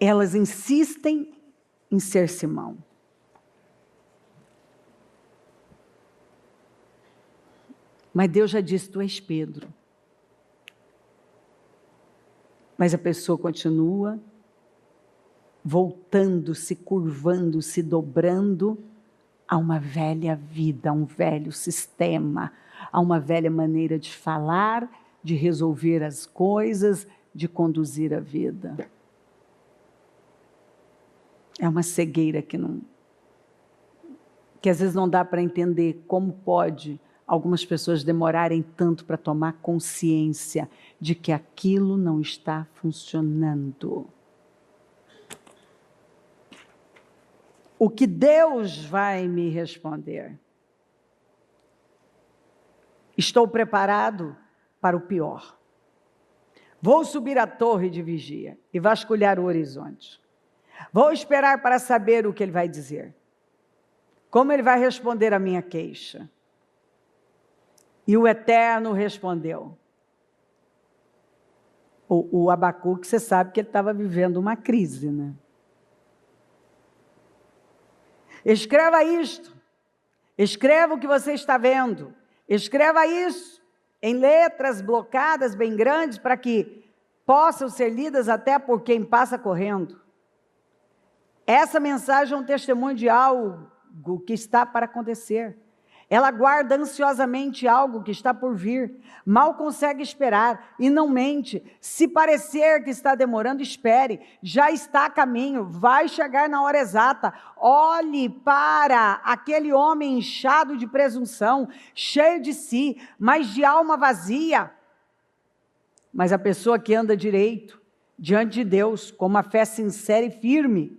Elas insistem em ser Simão. Mas Deus já disse, tu és Pedro. Mas a pessoa continua voltando-se, curvando-se, dobrando a uma velha vida, a um velho sistema, a uma velha maneira de falar, de resolver as coisas, de conduzir a vida. É uma cegueira que às vezes não dá para entender como pode algumas pessoas demorarem tanto para tomar consciência de que aquilo não está funcionando. O que Deus vai me responder? Estou preparado para o pior. Vou subir à torre de vigia e vasculhar o horizonte. Vou esperar para saber o que ele vai dizer. Como ele vai responder à minha queixa? E o Eterno respondeu. O Abacuque, você sabe que ele estava vivendo uma crise, né? Escreva isto. Escreva o que você está vendo. Escreva isso em letras blocadas bem grandes para que possam ser lidas até por quem passa correndo. Essa mensagem é um testemunho de algo que está para acontecer. Ela guarda ansiosamente algo que está por vir. Mal consegue esperar e não mente. Se parecer que está demorando, espere. Já está a caminho, vai chegar na hora exata. Olhe para aquele homem inchado de presunção, cheio de si, mas de alma vazia. Mas a pessoa que anda direito, diante de Deus, com uma fé sincera e firme,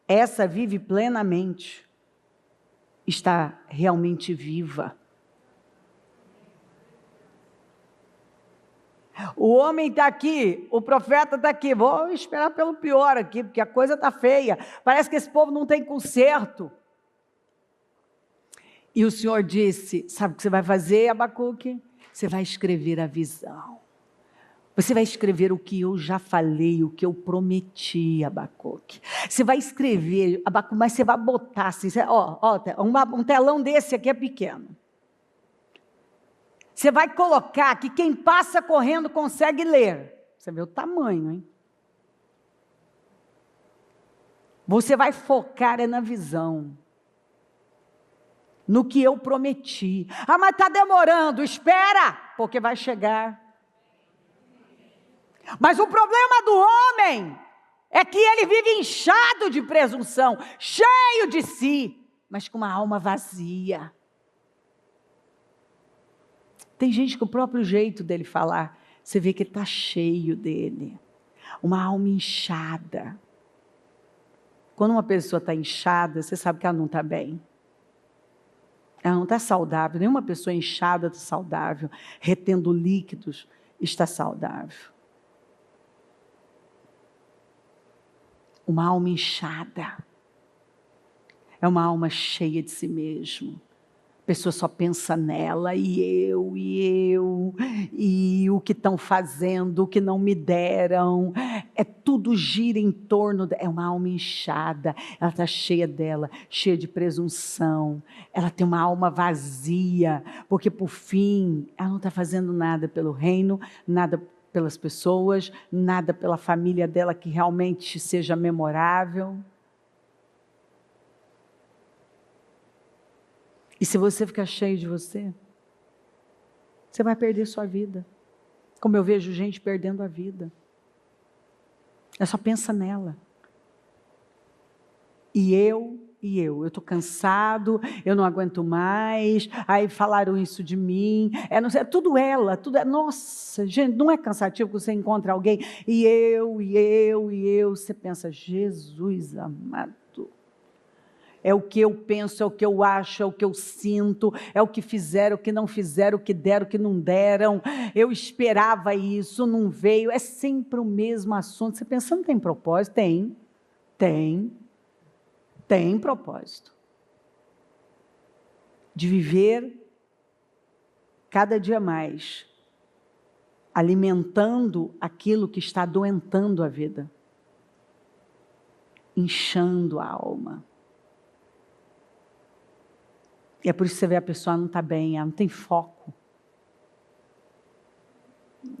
essa vive plenamente. Está realmente viva. O homem está aqui, o profeta está aqui. Vou esperar pelo pior aqui, porque a coisa está feia. Parece que esse povo não tem conserto. E o Senhor disse, sabe o que você vai fazer, Abacuque? Você vai escrever a visão. Você vai escrever o que eu já falei, o que eu prometi, Abacuque. Você vai escrever, Abacuque, mas você vai botar assim, um telão desse aqui é pequeno. Você vai colocar que quem passa correndo consegue ler. Você vê o tamanho, hein? Você vai focar na visão. No que eu prometi. Ah, mas está demorando, espera, porque vai chegar. Mas o problema do homem é que ele vive inchado de presunção, cheio de si, mas com uma alma vazia. Tem gente que o próprio jeito dele falar, você vê que ele está cheio dele. Uma alma inchada. Quando uma pessoa está inchada, você sabe que ela não está bem. Ela não está saudável. Nenhuma pessoa inchada está saudável. Retendo líquidos está saudável. Uma alma inchada. É uma alma cheia de si mesmo. A pessoa só pensa nela, e o que estão fazendo, o que não me deram. Tudo gira em torno é uma alma inchada. Ela está cheia dela, cheia de presunção. Ela tem uma alma vazia, porque por fim, ela não está fazendo nada pelo reino, nada pelas pessoas, nada pela família dela que realmente seja memorável. E se você ficar cheio de você, você vai perder sua vida. Como eu vejo gente perdendo a vida. Ela só pensa nela. E eu estou cansado, eu não aguento mais, aí falaram isso de mim, não sei, tudo ela, nossa, gente, não é cansativo que você encontra alguém, e eu, você pensa, Jesus amado, é o que eu penso, é o que eu acho, é o que eu sinto, é o que fizeram, o que não fizeram, o que deram, o que não deram, eu esperava isso, não veio, é sempre o mesmo assunto. Você pensa, não tem propósito? Tem propósito. De viver cada dia mais, alimentando aquilo que está adoentando a vida, inchando a alma. E é por isso que você vê a pessoa não está bem, ela não tem foco.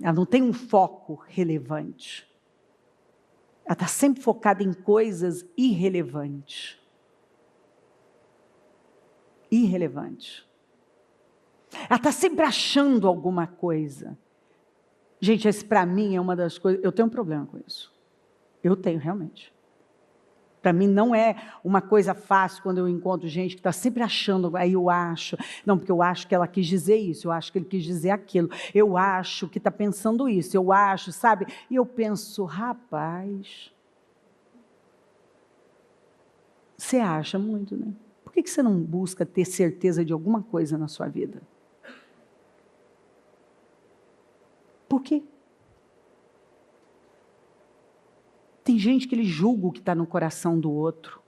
Ela não tem um foco relevante. Ela está sempre focada em coisas irrelevantes. Ela está sempre achando alguma coisa. Gente, esse para mim é uma das coisas... Eu tenho um problema com isso. Eu tenho, realmente. Para mim não é uma coisa fácil quando eu encontro gente que está sempre achando, aí eu acho, não, porque eu acho que ela quis dizer isso, eu acho que ele quis dizer aquilo, eu acho que está pensando isso, eu acho, sabe? E eu penso, rapaz, você acha muito, né? Por que você não busca ter certeza de alguma coisa na sua vida? Por quê? Tem gente que ele julga o que está no coração do outro.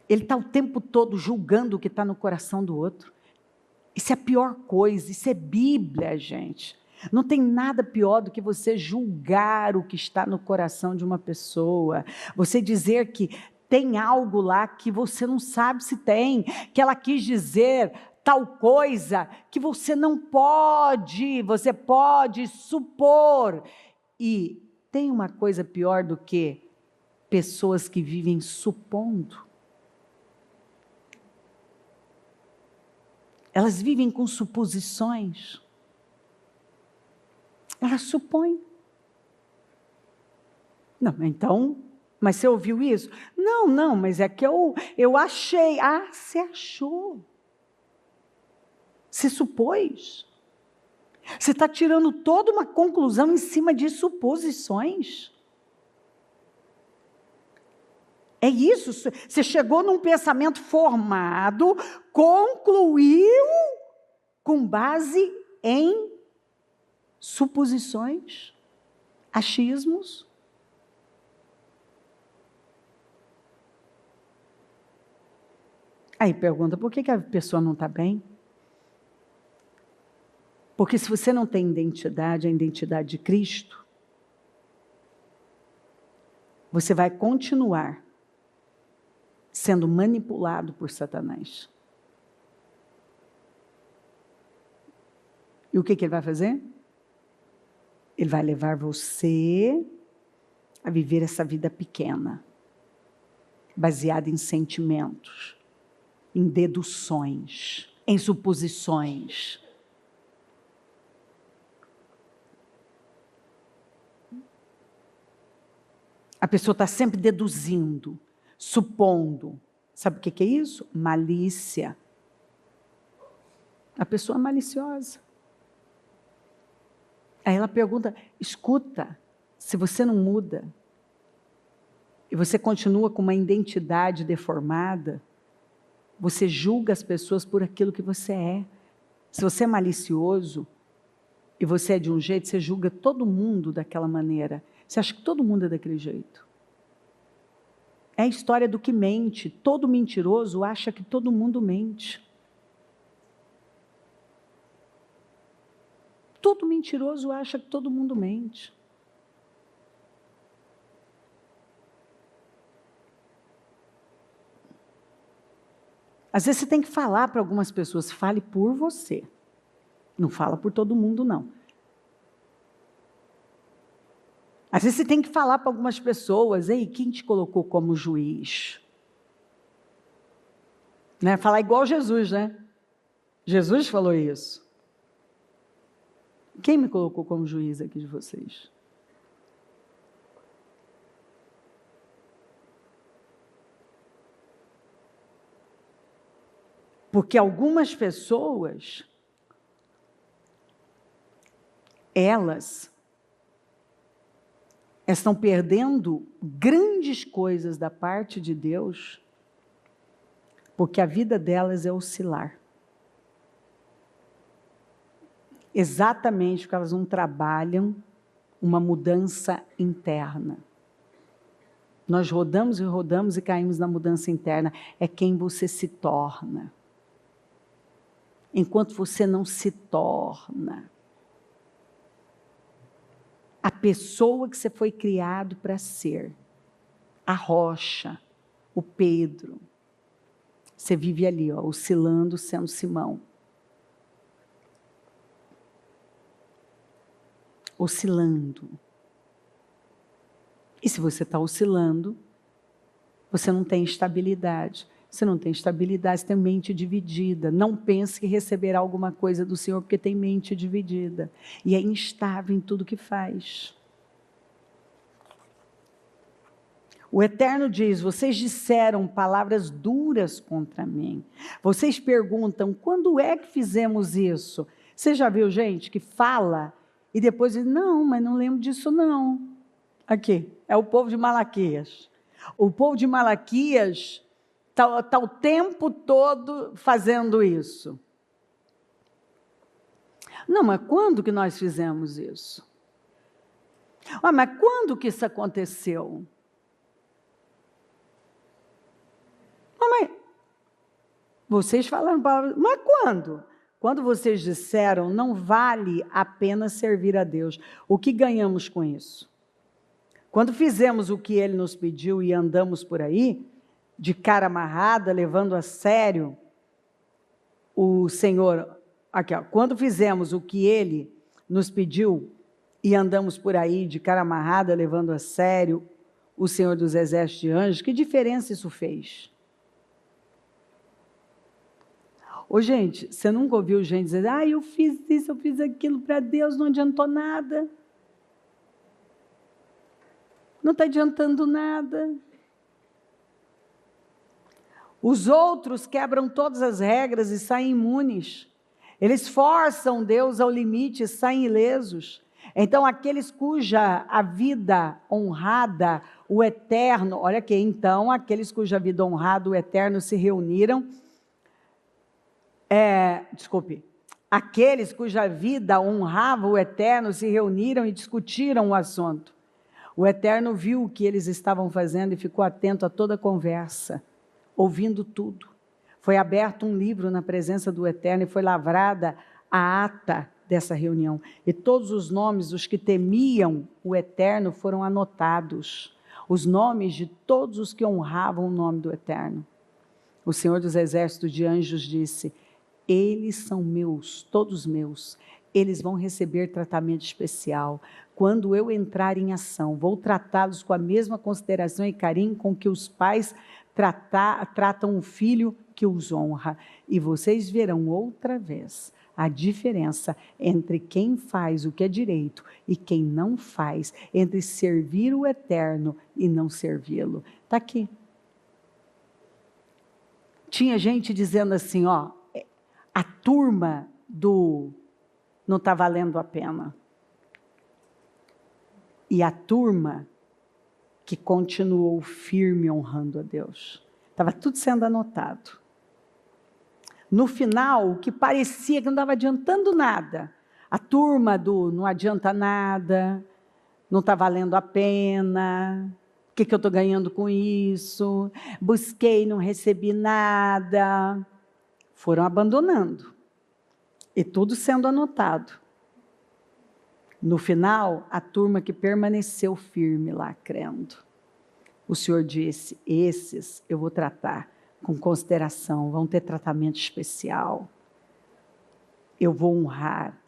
Ele está o tempo todo julgando o que está no coração do outro. Isso é a pior coisa, isso é Bíblia, gente. Não tem nada pior do que você julgar o que está no coração de uma pessoa. Você dizer que tem algo lá que você não sabe se tem, que ela quis dizer tal coisa que você não pode, você pode supor. E tem uma coisa pior do que pessoas que vivem supondo. Elas vivem com suposições. Elas supõem. Não, então, mas você ouviu isso? Não, mas é que eu achei. Ah, você achou. Você supôs. Você está tirando toda uma conclusão em cima de suposições. É isso, você chegou num pensamento formado, concluiu com base em suposições, achismos. Aí pergunta, por que a pessoa não está bem? Porque se você não tem identidade, a identidade de Cristo, você vai continuar sendo manipulado por Satanás. E o que ele vai fazer? Ele vai levar você a viver essa vida pequena, baseada em sentimentos, em deduções, em suposições. A pessoa está sempre deduzindo, supondo. Sabe o que é isso? Malícia. A pessoa é maliciosa. Aí ela pergunta, escuta, se você não muda, e você continua com uma identidade deformada, você julga as pessoas por aquilo que você é. Se você é malicioso, e você é de um jeito, você julga todo mundo daquela maneira. Você acha que todo mundo é daquele jeito. É a história do que mente. Todo mentiroso acha que todo mundo mente. Todo mentiroso acha que todo mundo mente. Às vezes você tem que falar para algumas pessoas, fale por você. Não fala por todo mundo, não. Às vezes você tem que falar para algumas pessoas, ei, quem te colocou como juiz? Né? Falar igual Jesus, né? Jesus falou isso. Quem me colocou como juiz aqui de vocês? Porque algumas pessoas, elas estão perdendo grandes coisas da parte de Deus, porque a vida delas é oscilar. Exatamente porque elas não trabalham uma mudança interna. Nós rodamos e rodamos e caímos na mudança interna. É quem você se torna. Enquanto você não se torna a pessoa que você foi criado para ser, a rocha, o Pedro, você vive ali, ó, oscilando, sendo Simão. Oscilando. E se você está oscilando, você não tem estabilidade. Se não tem estabilidade, você tem mente dividida. Não pense que receberá alguma coisa do Senhor, porque tem mente dividida. E é instável em tudo que faz. O Eterno diz: vocês disseram palavras duras contra mim. Vocês perguntam: quando é que fizemos isso? Você já viu gente que fala e depois diz: não, mas não lembro disso não. Aqui, é o povo de Malaquias. O povo de Malaquias está o tempo todo fazendo isso. Não, mas quando que nós fizemos isso? Mas quando que isso aconteceu? Mas vocês falaram palavras, mas quando? Quando vocês disseram, não vale a pena servir a Deus. O que ganhamos com isso? Quando fizemos o que Ele nos pediu e andamos por aí, de cara amarrada, levando a sério o Senhor. Aqui, ó, quando fizemos o que Ele nos pediu e andamos por aí, de cara amarrada, levando a sério o Senhor dos Exércitos de Anjos, que diferença isso fez? Ô, gente, você nunca ouviu gente dizer: eu fiz isso, eu fiz aquilo para Deus, não adiantou nada. Não está adiantando nada. Os outros quebram todas as regras e saem imunes. Eles forçam Deus ao limite e saem ilesos. Então, aqueles cuja a vida honrada, o Eterno, olha aqui, então, aqueles cuja vida honrada, o Eterno se reuniram, aqueles cuja vida honrava o Eterno se reuniram e discutiram o assunto. O Eterno viu o que eles estavam fazendo e ficou atento a toda a conversa, ouvindo tudo. Foi aberto um livro na presença do Eterno e foi lavrada a ata dessa reunião. E todos os nomes dos que temiam o Eterno foram anotados. Os nomes de todos os que honravam o nome do Eterno. O Senhor dos Exércitos de Anjos disse: eles são meus, todos meus. Eles vão receber tratamento especial. Quando eu entrar em ação, vou tratá-los com a mesma consideração e carinho com que os pais tratam o filho que os honra. E vocês verão outra vez a diferença entre quem faz o que é direito e quem não faz, entre servir o Eterno e não servi-lo. Está aqui. Tinha gente dizendo assim, a turma do não está valendo a pena. E a turma que continuou firme honrando a Deus. Estava tudo sendo anotado. No final, o que parecia que não estava adiantando nada. A turma do não adianta nada, não está valendo a pena, o que eu estou ganhando com isso? Busquei, não recebi nada. Foram abandonando. E tudo sendo anotado. No final, a turma que permaneceu firme lá, crendo. O Senhor disse: esses eu vou tratar com consideração, vão ter tratamento especial. Eu vou honrar,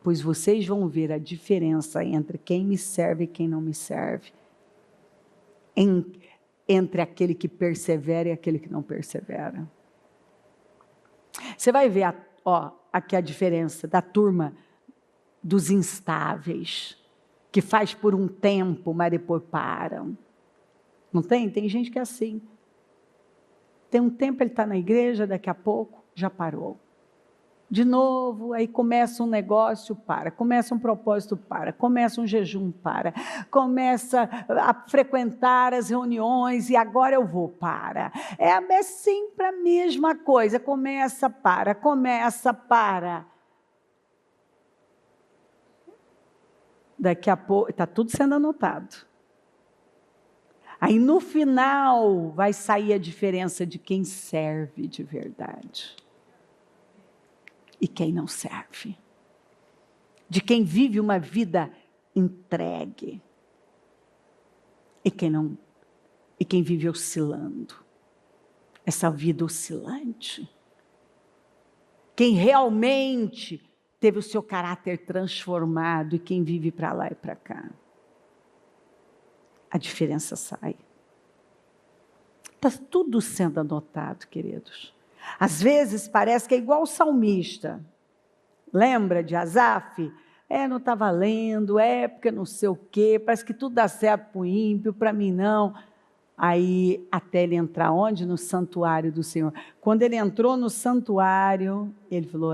pois vocês vão ver a diferença entre quem me serve e quem não me serve. Entre aquele que persevera e aquele que não persevera. Você vai ver, aqui a diferença da turma dos instáveis, que faz por um tempo, mas depois param. Não tem? Tem gente que é assim. Tem um tempo ele está na igreja, daqui a pouco já parou. De novo, aí começa um negócio, para. Começa um propósito, para. Começa um jejum, para. Começa a frequentar as reuniões e agora eu vou, para. É sempre a mesma coisa. Começa, para. Começa, para. Daqui a pouco, está tudo sendo anotado. Aí no final vai sair a diferença de quem serve de verdade. E quem não serve. De quem vive uma vida entregue. E quem vive oscilando. Essa vida oscilante. Quem realmente teve o seu caráter transformado e quem vive para lá e para cá. A diferença sai. Está tudo sendo anotado, queridos. Às vezes parece que é igual o salmista. Lembra de Asaf? não está valendo, porque não sei o quê, parece que tudo dá certo para o ímpio, para mim não. Aí, até ele entrar onde? No santuário do Senhor. Quando ele entrou no santuário, ele falou,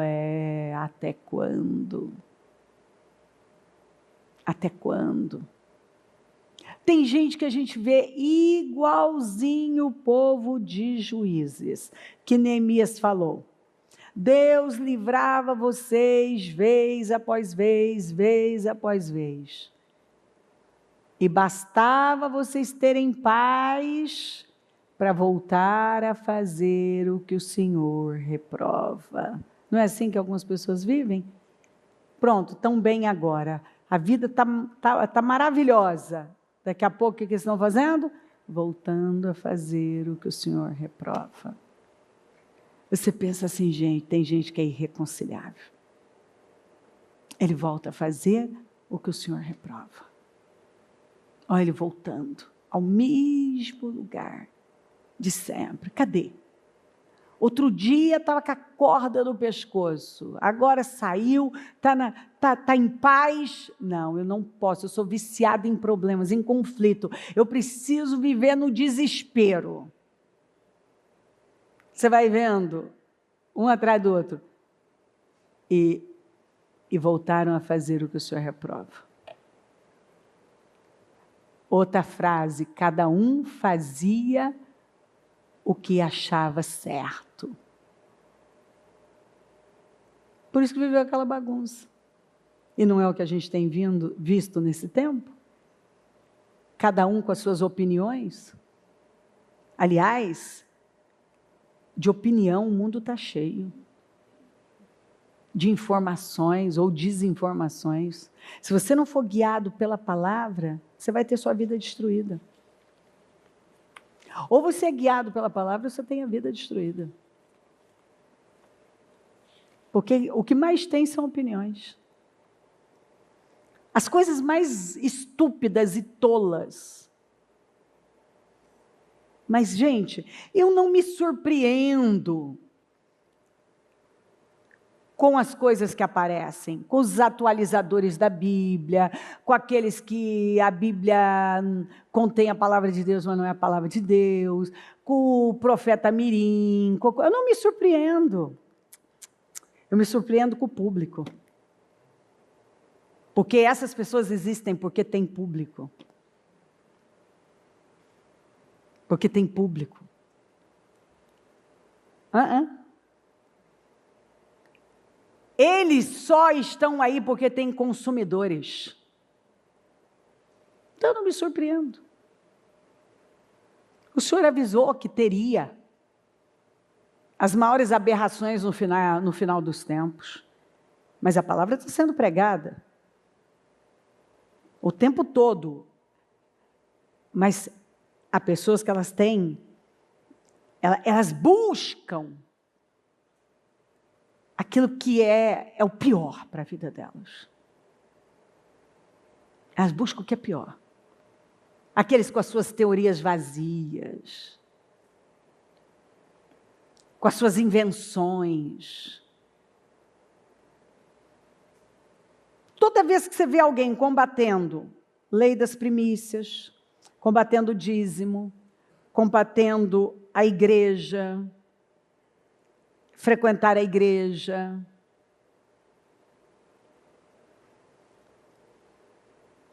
até quando? Até quando? Tem gente que a gente vê igualzinho o povo de Juízes, que Neemias falou. Deus livrava vocês vez após vez, vez após vez. E bastava vocês terem paz para voltar a fazer o que o Senhor reprova. Não é assim que algumas pessoas vivem? Pronto, tão bem agora. A vida está maravilhosa. Daqui a pouco, o que eles estão fazendo? Voltando a fazer o que o Senhor reprova. Você pensa assim, gente, tem gente que é irreconciliável. Ele volta a fazer o que o Senhor reprova. Olha ele voltando ao mesmo lugar de sempre. Cadê? Outro dia estava com a corda no pescoço, agora saiu, está em paz. Não, eu não posso, eu sou viciada em problemas, em conflito. Eu preciso viver no desespero. Você vai vendo, um atrás do outro. E voltaram a fazer o que o Senhor reprova. Outra frase, cada um fazia o que achava certo. Por isso que viveu aquela bagunça. E não é o que a gente tem visto nesse tempo? Cada um com as suas opiniões. Aliás, de opinião o mundo está cheio. De informações ou desinformações. Se você não for guiado pela palavra, você vai ter sua vida destruída. Ou você é guiado pela palavra, ou você tem a vida destruída. Porque o que mais tem são opiniões. As coisas mais estúpidas e tolas. Mas, gente, eu não me surpreendo com as coisas que aparecem, com os atualizadores da Bíblia, com aqueles que a Bíblia contém a palavra de Deus, mas não é a palavra de Deus, com o profeta Mirim, eu não me surpreendo. Eu me surpreendo com o público. Porque essas pessoas existem porque tem público. Porque tem público. Eles só estão aí porque tem consumidores. Então eu não me surpreendo. O Senhor avisou que teria as maiores aberrações no final dos tempos. Mas a palavra está sendo pregada o tempo todo. Mas há pessoas que elas buscam aquilo que é o pior para a vida delas. Elas buscam o que é pior. Aqueles com as suas teorias vazias, com as suas invenções. Toda vez que você vê alguém combatendo lei das primícias, combatendo o dízimo, combatendo a igreja, frequentar a igreja,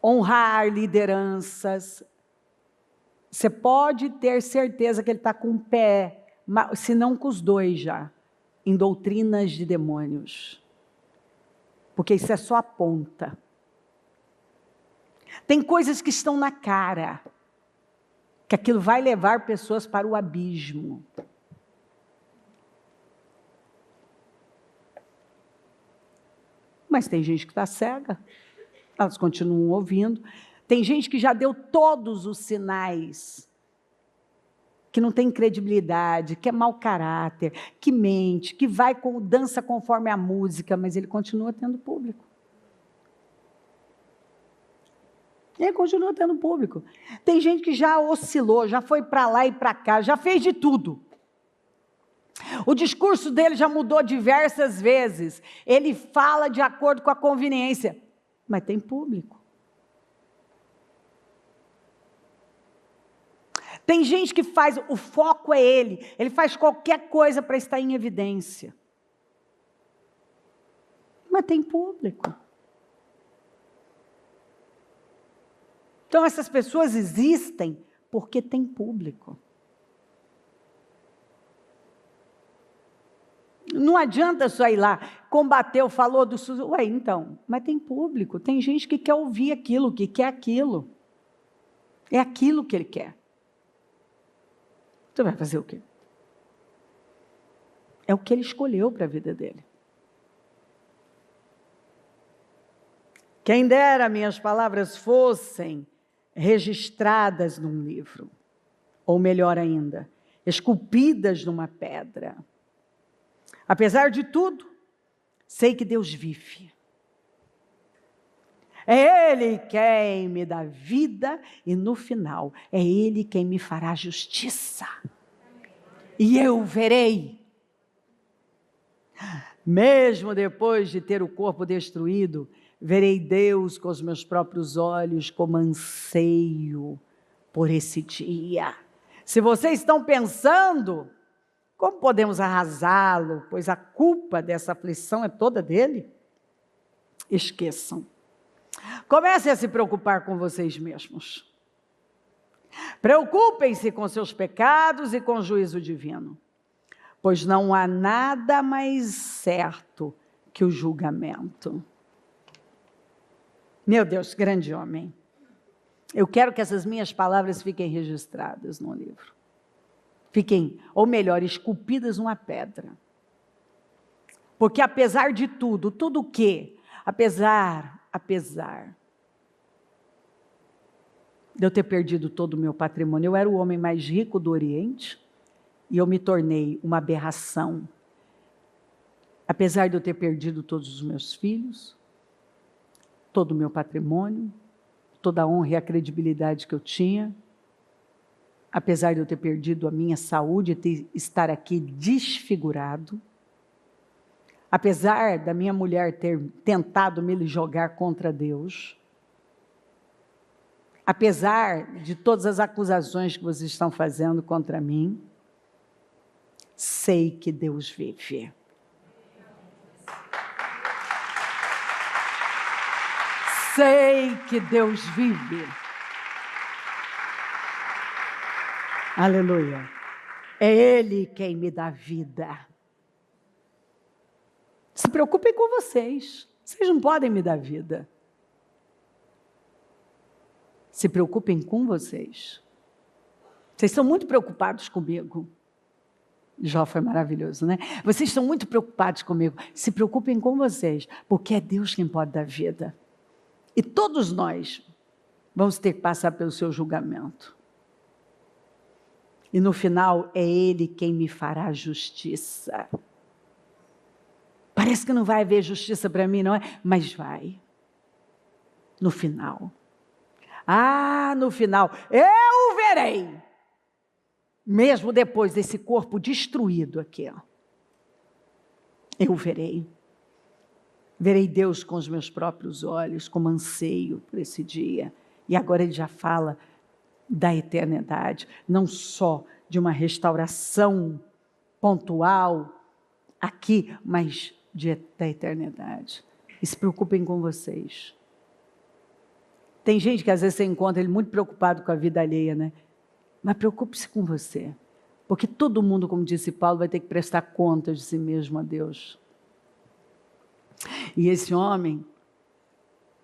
honrar lideranças, você pode ter certeza que ele está com o pé, se não com os dois já, em doutrinas de demônios. Porque isso é só a ponta. Tem coisas que estão na cara, que aquilo vai levar pessoas para o abismo. Mas tem gente que está cega, elas continuam ouvindo. Tem gente que já deu todos os sinais, que não tem credibilidade, que é mau caráter, que mente, que dança conforme a música, mas ele continua tendo público. Ele continua tendo público. Tem gente que já oscilou, já foi para lá e para cá, já fez de tudo. O discurso dele já mudou diversas vezes. Ele fala de acordo com a conveniência. mas tem público. Tem gente que faz, o foco é ele faz qualquer coisa para estar em evidência. Mas tem público. Então essas pessoas existem porque tem público. Não adianta só ir lá, combateu, falou do SUS. Ué, então, mas tem público, tem gente que quer ouvir aquilo, que quer aquilo. É aquilo que ele quer. Você vai fazer o quê? É o que ele escolheu para a vida dele. Quem dera minhas palavras fossem registradas num livro, ou melhor ainda, esculpidas numa pedra. Apesar de tudo, sei que Deus vive. É Ele quem me dá vida e no final é Ele quem me fará justiça. E eu verei. Mesmo depois de ter o corpo destruído, verei Deus com os meus próprios olhos, como anseio por esse dia. Se vocês estão pensando, como podemos arrasá-lo, pois a culpa dessa aflição é toda dele? Esqueçam. Comecem a se preocupar com vocês mesmos. Preocupem-se com seus pecados e com o juízo divino, pois não há nada mais certo que o julgamento. Meu Deus, grande homem. Eu quero que essas minhas palavras fiquem registradas no livro. Fiquem, ou melhor, esculpidas numa pedra. Porque apesar de tudo, tudo o quê? Apesar de eu ter perdido todo o meu patrimônio, eu era o homem mais rico do Oriente e eu me tornei uma aberração. Apesar de eu ter perdido todos os meus filhos, todo o meu patrimônio, toda a honra e a credibilidade que eu tinha, apesar de eu ter perdido a minha saúde e estar aqui desfigurado, apesar da minha mulher ter tentado me jogar contra Deus, apesar de todas as acusações que vocês estão fazendo contra mim, sei que Deus vive. Sei que Deus vive. Aleluia. É Ele quem me dá vida. Se preocupem com vocês. Vocês não podem me dar vida. Se preocupem com vocês. Vocês são muito preocupados comigo. Jó foi maravilhoso, né? Vocês estão muito preocupados comigo. Se preocupem com vocês, porque é Deus quem pode dar vida. E todos nós vamos ter que passar pelo seu julgamento. E no final é Ele quem me fará justiça. Parece que não vai haver justiça para mim, não é? Mas vai. No final. No final, eu verei. Mesmo depois desse corpo destruído aqui, ó. Eu verei. Verei Deus com os meus próprios olhos, como anseio por esse dia. E agora ele já fala da eternidade, não só de uma restauração pontual aqui, mas da eternidade. E se preocupem com vocês. Tem gente que às vezes você encontra ele muito preocupado com a vida alheia, né? Mas preocupe-se com você. Porque todo mundo, como disse Paulo, vai ter que prestar contas de si mesmo a Deus. E esse homem,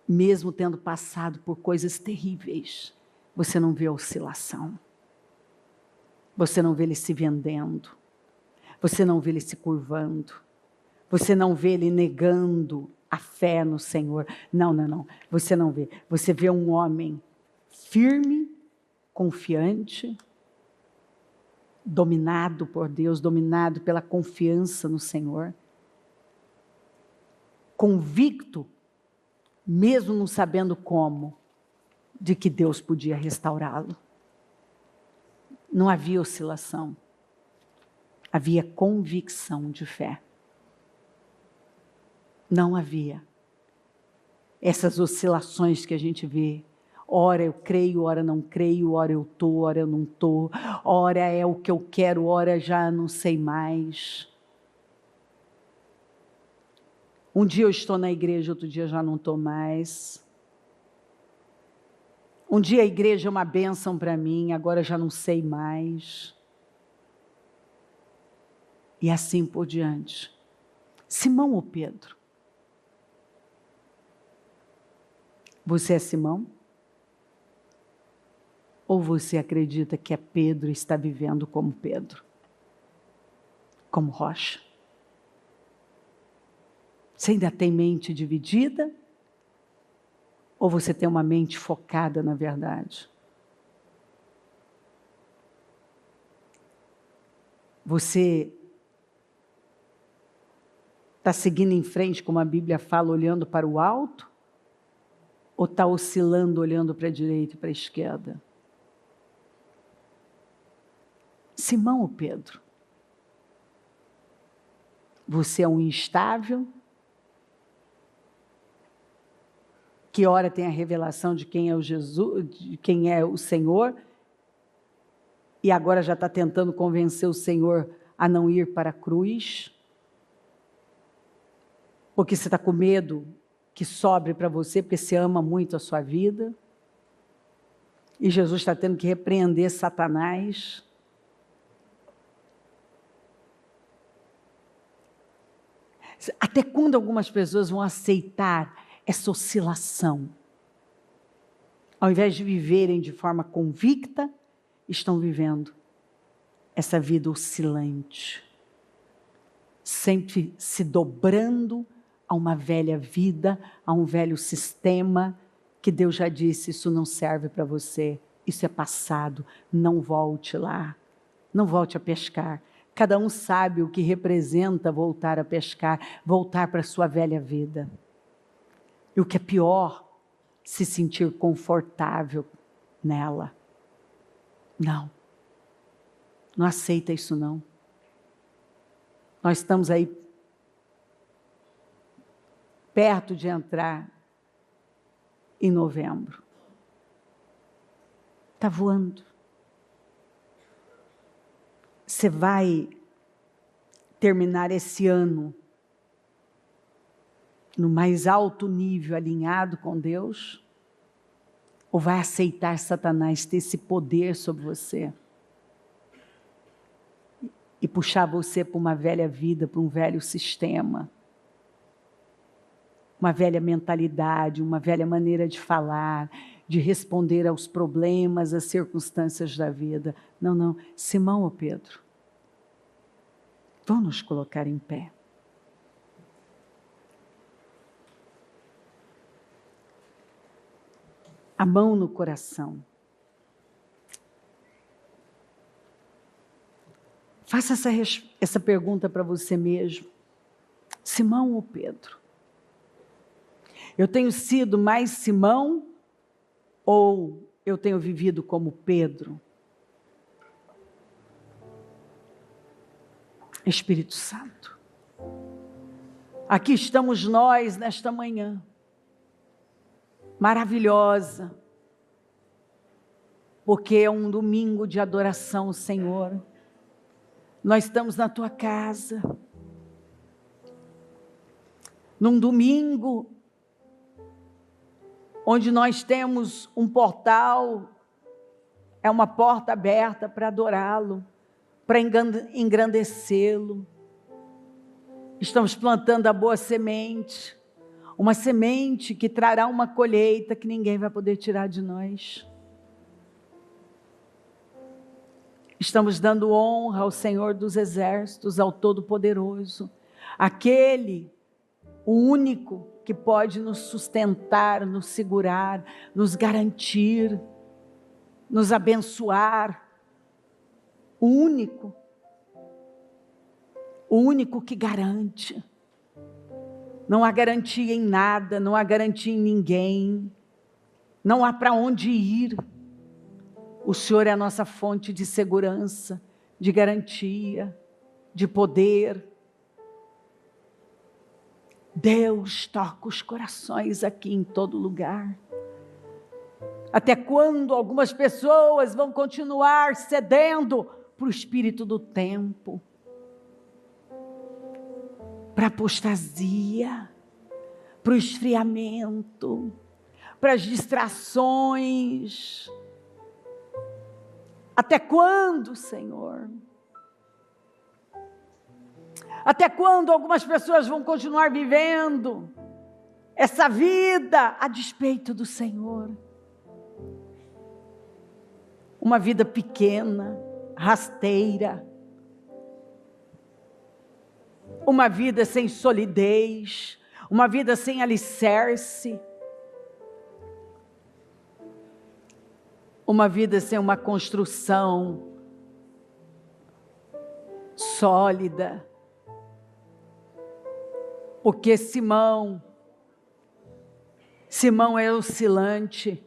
mesmo tendo passado por coisas terríveis, você não vê oscilação. Você não vê ele se vendendo. Você não vê ele se curvando. Você não vê ele negando a fé no Senhor. Não. Você não vê. Você vê um homem firme, confiante, dominado por Deus, dominado pela confiança no Senhor. Convicto, mesmo não sabendo como, de que Deus podia restaurá-lo. Não havia oscilação. Havia convicção de fé. Não havia. essas oscilações que a gente vê. Ora eu creio, ora não creio, ora eu estou, ora eu não estou, ora é o que eu quero, ora já não sei mais. Um dia eu estou na igreja, outro dia já não estou mais. Um dia a igreja é uma bênção para mim, agora já não sei mais. E assim por diante. Simão ou Pedro? Você é Simão? Ou você acredita que é Pedro e está vivendo como Pedro? Como rocha? Você ainda tem mente dividida? Ou você tem uma mente focada na verdade? Você está seguindo em frente, como a Bíblia fala, olhando para o alto? Ou está oscilando, olhando para a direita e para a esquerda? Simão ou Pedro? Você é um instável? Que ora tem a revelação de quem é o Jesus, de quem é o Senhor, e agora já está tentando convencer o Senhor a não ir para a cruz, porque você está com medo que sobre para você, porque você ama muito a sua vida, e Jesus está tendo que repreender Satanás. Até quando algumas pessoas vão aceitar essa oscilação? Ao invés de viverem de forma convicta, estão vivendo essa vida oscilante, sempre se dobrando a uma velha vida, a um velho sistema, que Deus já disse, isso não serve para você, isso é passado, não volte lá, não volte a pescar. Cada um sabe o que representa voltar a pescar, voltar para a sua velha vida. E o que é pior, se sentir confortável nela. Não aceita isso não. Nós estamos aí perto de entrar em novembro. Está voando. Você vai terminar esse ano no mais alto nível, alinhado com Deus? Ou vai aceitar Satanás ter esse poder sobre você? E puxar você para uma velha vida, para um velho sistema? Uma velha mentalidade, uma velha maneira de falar, de responder aos problemas, às circunstâncias da vida. Não. Simão ou Pedro? Vamos nos colocar em pé. A mão no coração. Faça essa pergunta para você mesmo. Simão ou Pedro? Eu tenho sido mais Simão ou eu tenho vivido como Pedro? Espírito Santo, aqui estamos nós nesta manhã, maravilhosa, porque é um domingo de adoração ao Senhor. Nós estamos na tua casa, num domingo, onde nós temos um portal, é uma porta aberta para adorá-lo, para engrandecê-lo. Estamos plantando a boa semente, uma semente que trará uma colheita que ninguém vai poder tirar de nós. Estamos dando honra ao Senhor dos Exércitos, ao Todo-Poderoso, aquele, o único que pode nos sustentar, nos segurar, nos garantir, nos abençoar. O único que garante. Não há garantia em nada, não há garantia em ninguém, não há para onde ir. O Senhor é a nossa fonte de segurança, de garantia, de poder. Deus toca os corações aqui em todo lugar. Até quando algumas pessoas vão continuar cedendo para o espírito do tempo, para a apostasia, para o esfriamento, para as distrações? Até quando, Senhor? Até quando algumas pessoas vão continuar vivendo essa vida a despeito do Senhor? Uma vida pequena, rasteira, uma vida sem solidez, uma vida sem alicerce, uma vida sem uma construção sólida. Porque Simão é oscilante,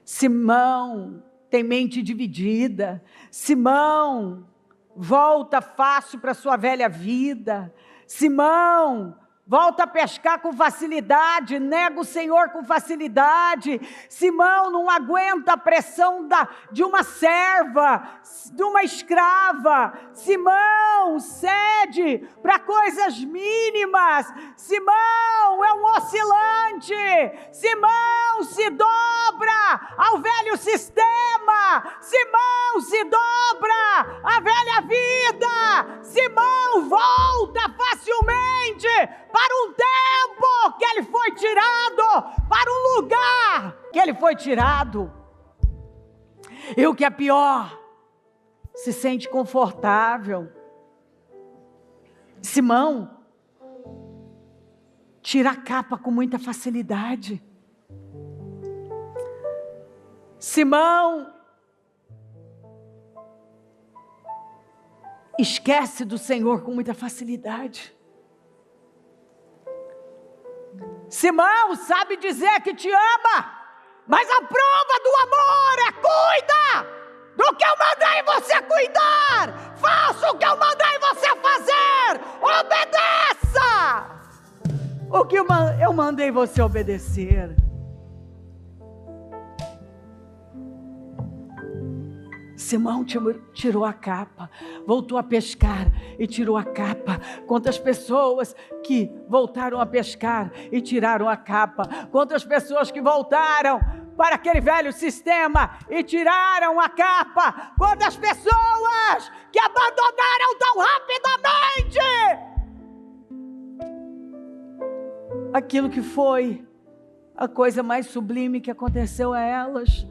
Simão tem mente dividida, Simão volta fácil para sua velha vida, Simão volta a pescar com facilidade, nega o Senhor com facilidade. Simão não aguenta a pressão de uma serva, de uma escrava. Simão cede para coisas mínimas. Simão é um oscilante. Simão se dobra ao velho sistema. Simão se dobra à velha vida. Simão volta facilmente para um tempo que ele foi tirado, para um lugar que ele foi tirado. E o que é pior, se sente confortável. Simão tira a capa com muita facilidade. Simão esquece do Senhor com muita facilidade. Simão sabe dizer que te ama, mas a prova do amor é: cuida do que eu mandei você cuidar, faça o que eu mandei você fazer, obedeça o que eu mandei você obedecer. Simão tirou a capa, voltou a pescar e tirou a capa. Quantas pessoas que voltaram a pescar e tiraram a capa? Quantas pessoas que voltaram para aquele velho sistema e tiraram a capa? Quantas pessoas que abandonaram tão rapidamente aquilo que foi a coisa mais sublime que aconteceu a elas?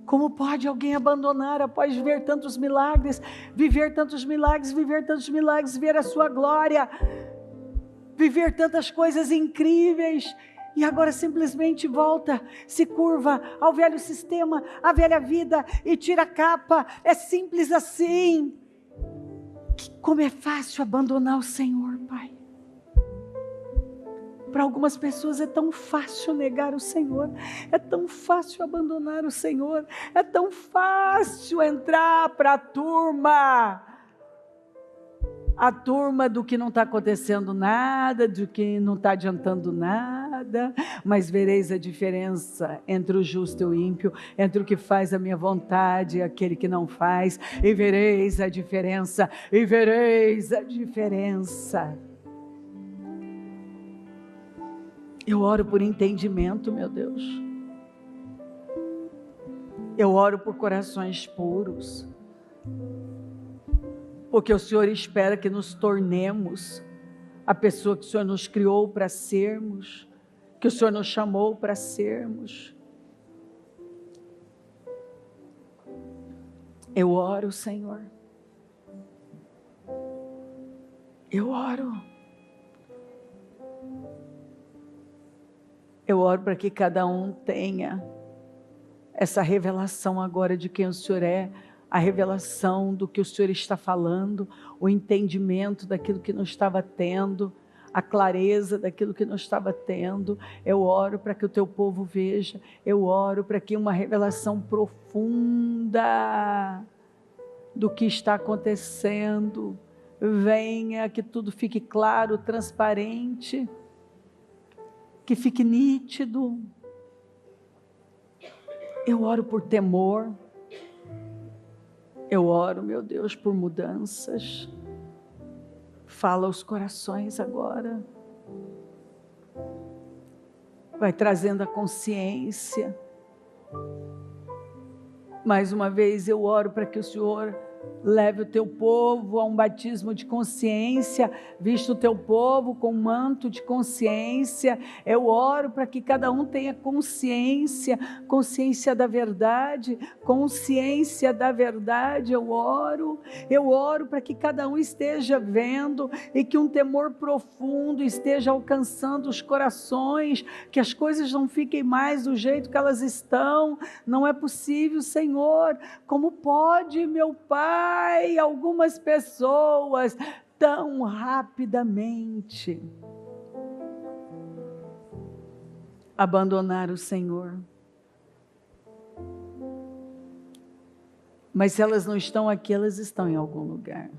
Como pode alguém abandonar após ver tantos milagres, viver tantos milagres, ver a sua glória, viver tantas coisas incríveis, e agora simplesmente volta, se curva ao velho sistema, à velha vida e tira a capa? É simples assim. Como é fácil abandonar o Senhor, Pai. Para algumas pessoas é tão fácil negar o Senhor, é tão fácil abandonar o Senhor, é tão fácil entrar para a turma do que não está acontecendo nada, do que não está adiantando nada. Mas vereis a diferença entre o justo e o ímpio, entre o que faz a minha vontade e aquele que não faz, e vereis a diferença, Eu oro por entendimento, meu Deus. Eu oro por corações puros. Porque o Senhor espera que nos tornemos a pessoa que o Senhor nos criou para sermos, que o Senhor nos chamou para sermos. Eu oro, Senhor. Eu oro. Eu oro para que cada um tenha essa revelação agora de quem o Senhor é, a revelação do que o Senhor está falando, o entendimento daquilo que não estava tendo, a clareza daquilo que não estava tendo. Eu oro para que o teu povo veja, eu oro para que uma revelação profunda do que está acontecendo venha, que tudo fique claro, transparente. que fique nítido. Eu oro por temor. Eu oro, meu Deus, por mudanças. Fala aos corações agora. Vai trazendo a consciência. Mais uma vez eu oro para que o Senhor leve o teu povo a um batismo de consciência, visto o teu povo com um manto de consciência. Eu oro para que cada um tenha consciência da verdade, consciência da verdade. Eu oro para que cada um esteja vendo e que um temor profundo esteja alcançando os corações, que as coisas não fiquem mais do jeito que elas estão. Não é possível, Senhor. Como pode, meu Pai, algumas pessoas tão rapidamente abandonar o Senhor? Mas se elas não estão aqui, elas estão em algum lugar.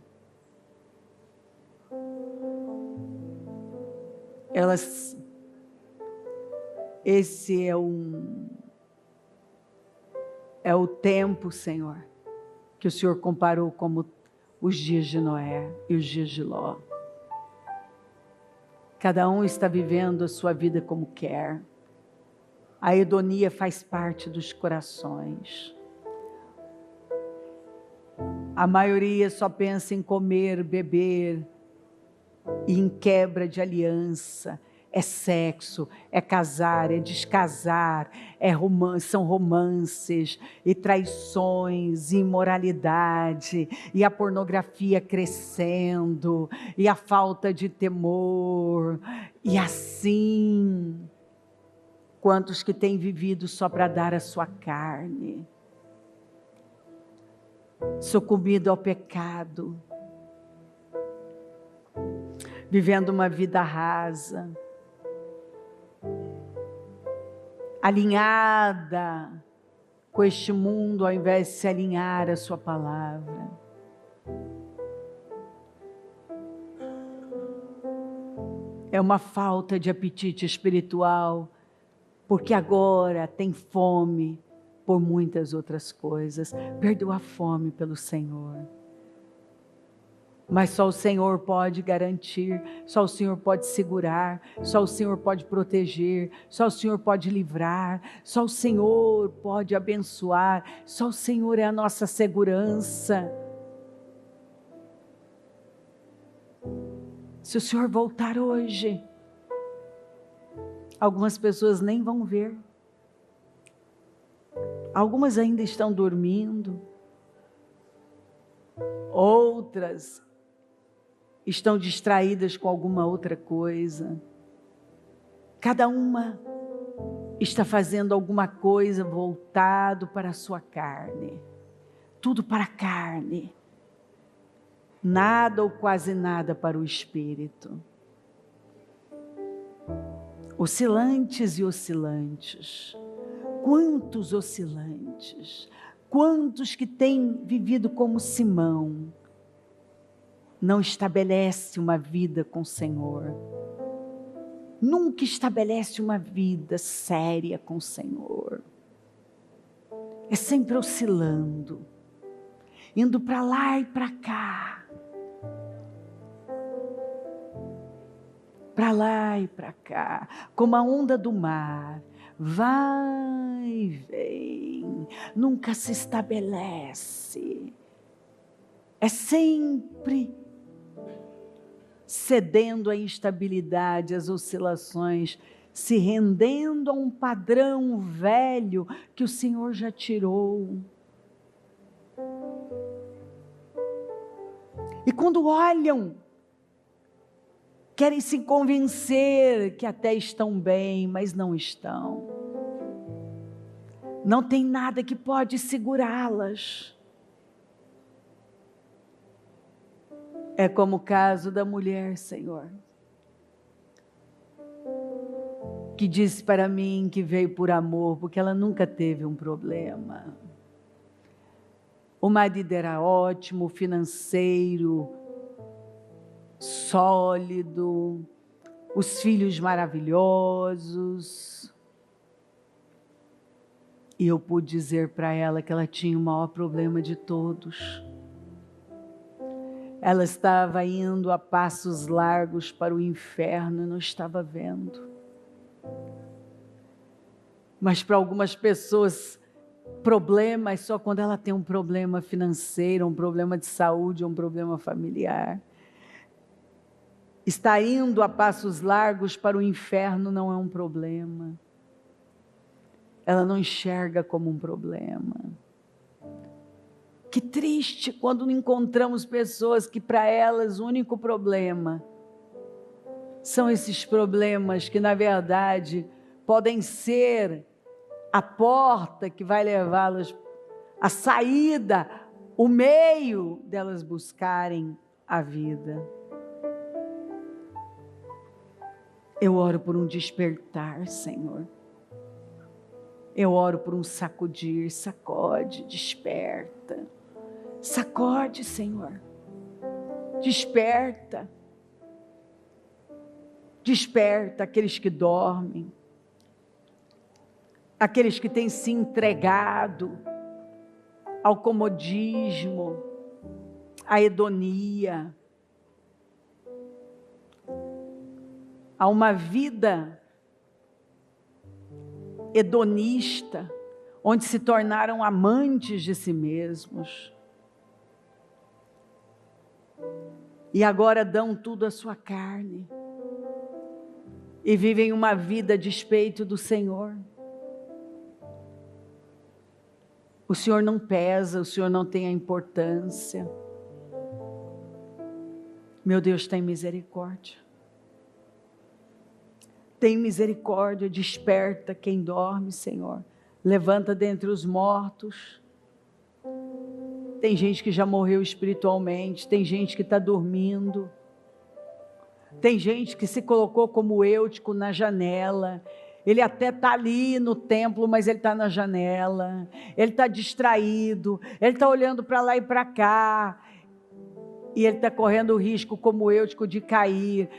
Esse é o tempo, Senhor, que o Senhor comparou como os dias de Noé e os dias de Ló. Cada um está vivendo a sua vida como quer. A hedonia faz parte dos corações. A maioria só pensa em comer, beber e em quebra de aliança. É sexo, é casar, é descasar, são romances e traições, e imoralidade, e a pornografia crescendo, e a falta de temor. E assim, quantos que têm vivido só para dar a sua carne, sucumbido ao pecado, vivendo uma vida rasa, alinhada com este mundo, ao invés de se alinhar à sua palavra. É uma falta de apetite espiritual, porque agora tem fome por muitas outras coisas. Perdeu a fome pelo Senhor. Mas só o Senhor pode garantir, só o Senhor pode segurar, só o Senhor pode proteger, só o Senhor pode livrar, só o Senhor pode abençoar, só o Senhor é a nossa segurança. Se o Senhor voltar hoje, algumas pessoas nem vão ver, algumas ainda estão dormindo, outras estão distraídas com alguma outra coisa. Cada uma está fazendo alguma coisa voltado para a sua carne. Tudo para a carne. Nada ou quase nada para o espírito. Oscilantes e oscilantes. Quantos oscilantes? Quantos que têm vivido como Simão? Não estabelece uma vida com o Senhor. Nunca estabelece uma vida séria com o Senhor. É sempre oscilando, indo para lá e para cá. Para lá e para cá, como a onda do mar. Vai e vem, nunca se estabelece. É sempre cedendo à instabilidade, às oscilações, se rendendo a um padrão velho que o Senhor já tirou. E quando olham, querem se convencer que até estão bem, mas não estão. Não tem nada que pode segurá-las. É como o caso da mulher, Senhor, que disse para mim que veio por amor, porque ela nunca teve um problema. O marido era ótimo, financeiro, sólido, os filhos maravilhosos. E eu pude dizer para ela que ela tinha o maior problema de todos. Ela estava indo a passos largos para o inferno e não estava vendo. Mas para algumas pessoas, problema é só quando ela tem um problema financeiro, um problema de saúde, um problema familiar. Está indo a passos largos para o inferno não é um problema. Ela não enxerga como um problema. Que triste quando encontramos pessoas que para elas o único problema são esses problemas que na verdade podem ser a porta que vai levá-las, a saída, o meio delas buscarem a vida. Eu oro por um despertar, Senhor. Eu oro por um sacudir, sacode, desperta. Sacode, Senhor. Desperta. Desperta aqueles que dormem. Aqueles que têm se entregado ao comodismo, à hedonia, a uma vida hedonista, onde se tornaram amantes de si mesmos. E agora dão tudo à sua carne. E vivem uma vida a despeito do Senhor. O Senhor não pesa, o Senhor não tem a importância. Meu Deus, tem misericórdia. Tem misericórdia, desperta quem dorme, Senhor. Levanta dentre os mortos. Tem gente que já morreu espiritualmente, tem gente que está dormindo. Tem gente que se colocou como Eutico na janela. Ele até está ali no templo, mas ele está na janela. Ele está distraído, ele está olhando para lá e para cá. E ele está correndo o risco, como Eutico, de cair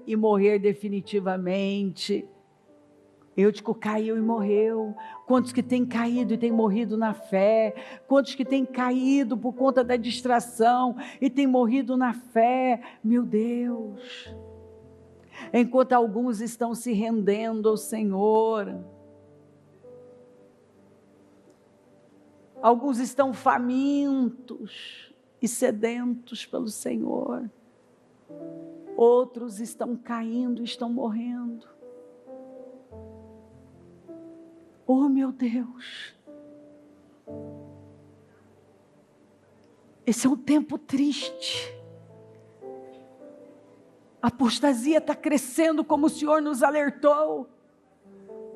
e morrer definitivamente. Eutico caiu e morreu. Quantos que têm caído e têm morrido na fé? Quantos que têm caído por conta da distração e têm morrido na fé? Meu Deus! Enquanto alguns estão se rendendo ao Senhor, alguns estão famintos e sedentos pelo Senhor, outros estão caindo, estão morrendo. Oh, meu Deus! Esse é um tempo triste. A apostasia está crescendo como o Senhor nos alertou.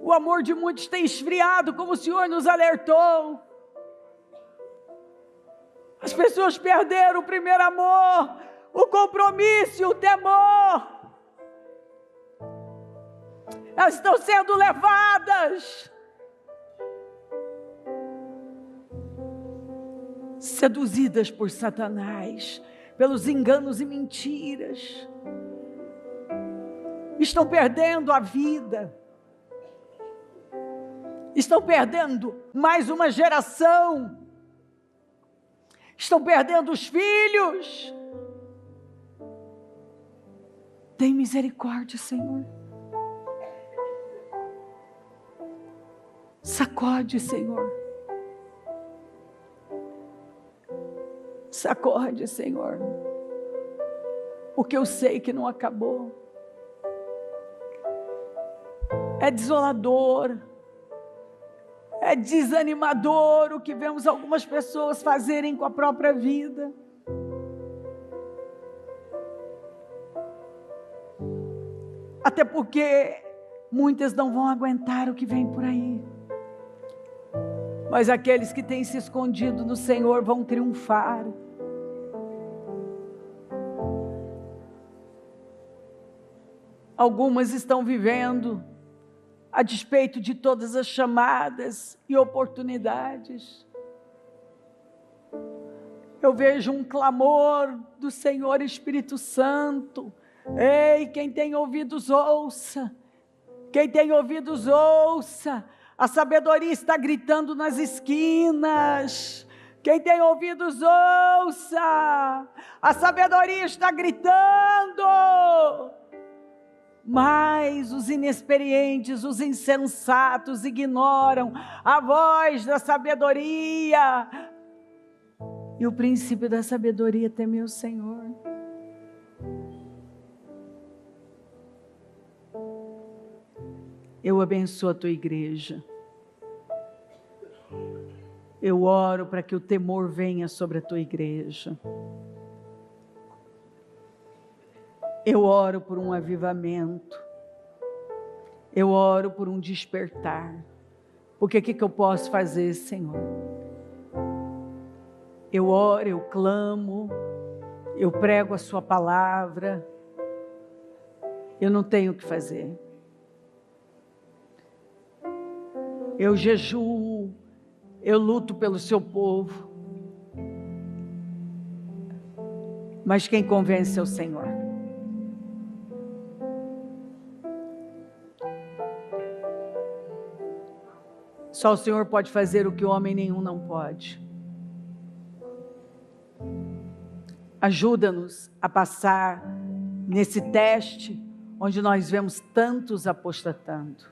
O amor de muitos tem esfriado como o Senhor nos alertou. As pessoas perderam o primeiro amor, o compromisso e o temor. Elas estão sendo levadas, seduzidas por Satanás, pelos enganos e mentiras. Estão perdendo a vida. Estão perdendo mais uma geração. Estão perdendo os filhos. Tem misericórdia, Senhor. Sacode, Senhor. Sacode, Senhor. Porque eu sei que não acabou. É desolador. É desanimador o que vemos algumas pessoas fazerem com a própria vida. Até porque muitas não vão aguentar o que vem por aí. Mas aqueles que têm se escondido no Senhor vão triunfar. Algumas estão vivendo a despeito de todas as chamadas e oportunidades. Eu vejo um clamor do Senhor Espírito Santo Ei, quem tem ouvidos, ouça. Quem tem ouvidos, ouça. A sabedoria está gritando nas esquinas. Quem tem ouvidos, ouça. A sabedoria está gritando. Mas os inexperientes, os insensatos ignoram a voz da sabedoria. E o princípio da sabedoria teme o Senhor. Eu abençoo a tua igreja. Eu oro para que o temor venha sobre a tua igreja. Eu oro por um avivamento. Eu oro por um despertar. Porque o que eu posso fazer, Senhor? Eu oro, eu clamo, eu prego a sua palavra. Eu não tenho o que fazer. Eu jejuo, eu luto pelo seu povo. Mas quem convence é o Senhor. Só o Senhor pode fazer o que homem nenhum não pode. Ajuda-nos a passar nesse teste onde nós vemos tantos apostatando.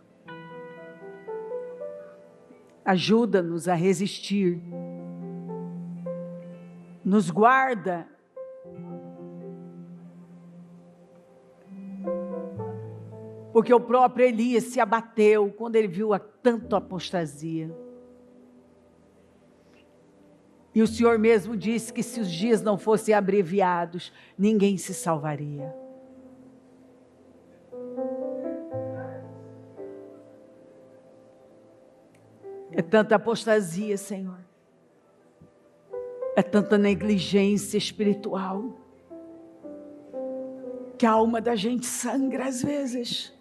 Ajuda-nos a resistir. Nos guarda. Porque o próprio Elias se abateu quando ele viu a tanta apostasia. E o Senhor mesmo disse que se os dias não fossem abreviados, ninguém se salvaria. É tanta apostasia, Senhor. É tanta negligência espiritual. Que a alma da gente sangra às vezes.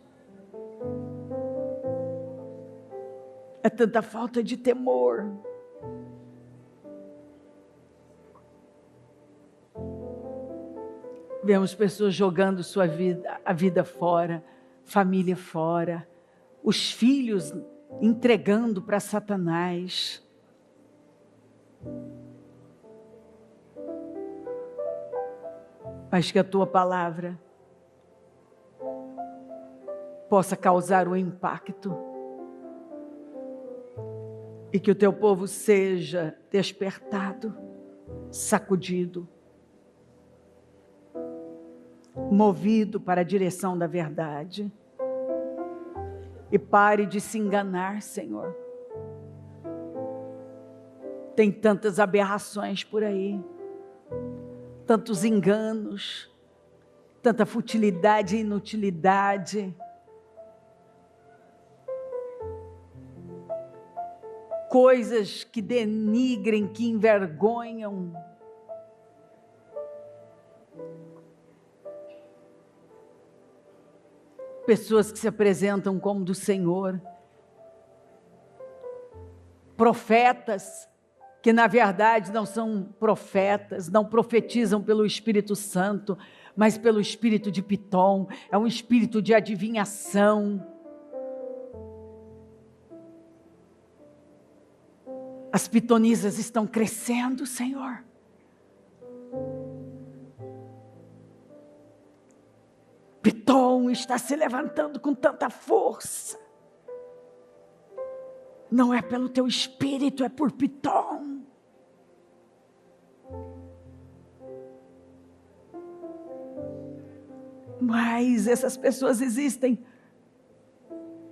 É tanta falta de temor. Vemos pessoas jogando a vida fora, família fora, os filhos entregando para Satanás. Mas que a tua palavra possa causar um impacto e que o teu povo seja despertado, sacudido, movido para a direção da verdade. E pare de se enganar, Senhor. Tem tantas aberrações por aí, tantos enganos, tanta futilidade e inutilidade. Coisas que denigrem, que envergonham. Pessoas que se apresentam como do Senhor. Profetas que na verdade não são profetas, não profetizam pelo Espírito Santo, mas pelo espírito de Pitom. É um espírito de adivinhação. As pitonisas estão crescendo, Senhor. Pitom está se levantando com tanta força. Não é pelo teu espírito, é por Pitom. Mas essas pessoas existem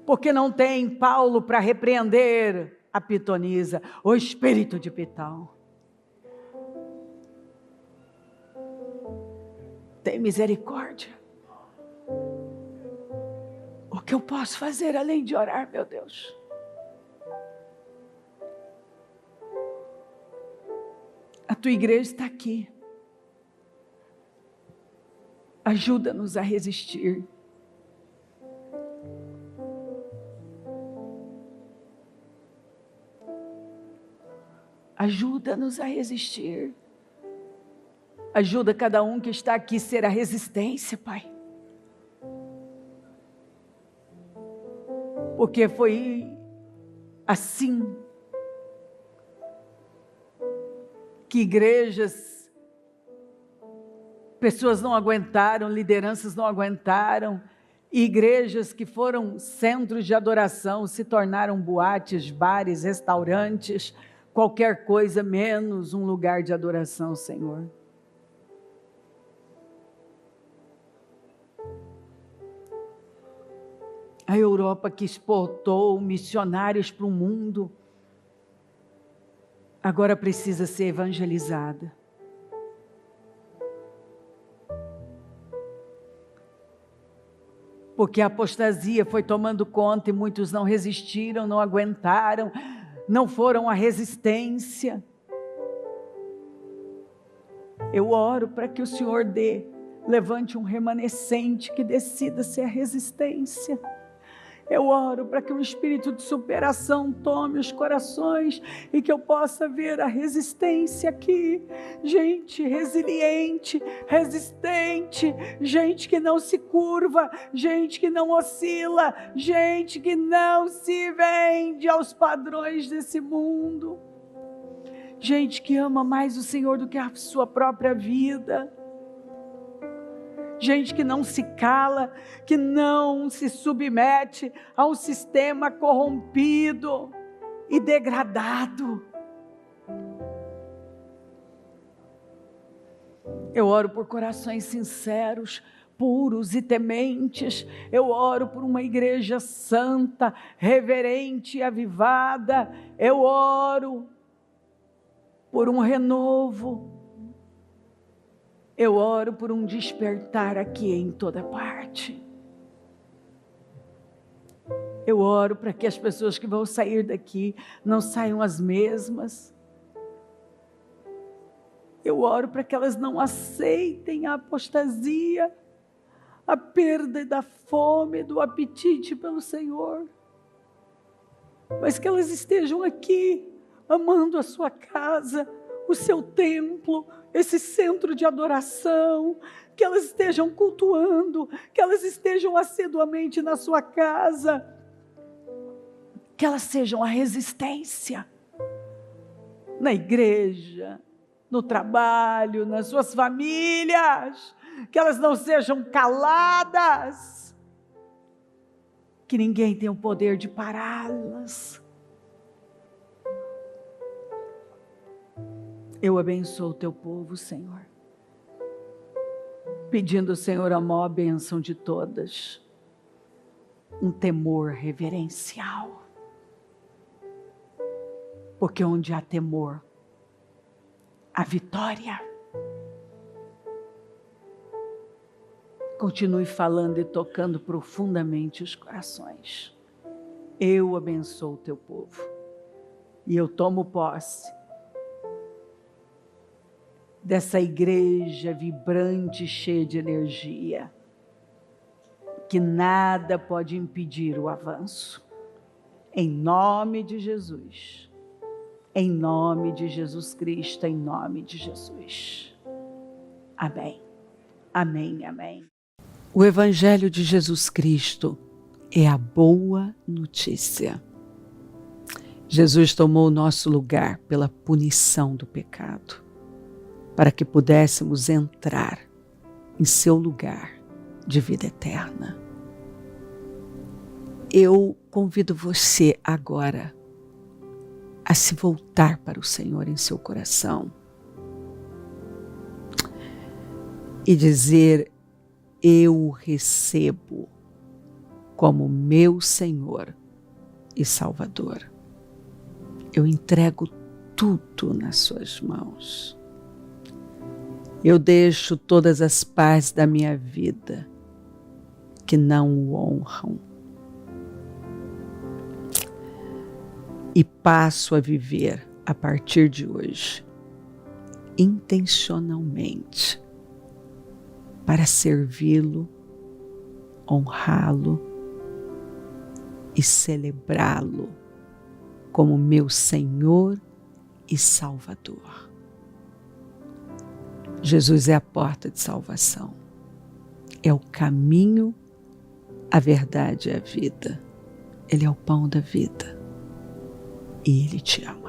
porque não tem Paulo para repreender a pitonisa, o espírito de Pitom. Tem misericórdia. O que eu posso fazer além de orar, meu Deus? A tua igreja está aqui. Ajuda-nos a resistir. Ajuda-nos a resistir. Ajuda cada um que está aqui a ser a resistência, Pai. porque foi assim que igrejas, pessoas não aguentaram, lideranças não aguentaram, e igrejas que foram centros de adoração se tornaram boates, bares, restaurantes, qualquer coisa menos um lugar de adoração, Senhor. A Europa que exportou missionários para o mundo, agora precisa ser evangelizada. Porque a apostasia foi tomando conta e muitos não resistiram, não aguentaram, não foram à resistência. Eu oro para que o Senhor levante um remanescente que decida ser a resistência. Eu oro para que um espírito de superação tome os corações e que eu possa ver a resistência aqui. Gente resiliente, resistente, gente que não se curva, gente que não oscila, gente que não se vende aos padrões desse mundo. Gente que ama mais o Senhor do que a sua própria vida. Gente que não se cala, que não se submete a um sistema corrompido e degradado. Eu oro por corações sinceros, puros e tementes. Eu oro por uma igreja santa, reverente e avivada. Eu oro por um renovo. Eu oro por um despertar aqui em toda parte. Eu oro para que as pessoas que vão sair daqui não saiam as mesmas. Eu oro para que elas não aceitem a apostasia, a perda da fome, do apetite pelo Senhor. Mas que elas estejam aqui, amando a sua casa, o seu templo, esse centro de adoração, que elas estejam cultuando, que elas estejam assiduamente na sua casa, que elas sejam a resistência na igreja, no trabalho, nas suas famílias, que elas não sejam caladas, que ninguém tenha o poder de pará-las. Eu abençoo o teu povo, Senhor, pedindo ao Senhor a maior bênção de todas, um temor reverencial, porque onde há temor, há vitória. Continue falando e tocando profundamente os corações. Eu abençoo o teu povo e eu tomo posse dessa igreja vibrante, cheia de energia, que nada pode impedir o avanço. Em nome de Jesus, em nome de Jesus Cristo, em nome de Jesus. Amém, amém, amém. O Evangelho de Jesus Cristo é a boa notícia. Jesus tomou o nosso lugar pela punição do pecado, para que pudéssemos entrar em seu lugar de vida eterna. Eu convido você agora a se voltar para o Senhor em seu coração e dizer: eu o recebo como meu Senhor e Salvador. Eu entrego tudo nas suas mãos. Eu deixo todas as partes da minha vida que não o honram e passo a viver a partir de hoje, intencionalmente, para servi-lo, honrá-lo e celebrá-lo como meu Senhor e Salvador. Jesus é a porta de salvação, é o caminho, a verdade e a vida. Ele é o pão da vida. E Ele te ama.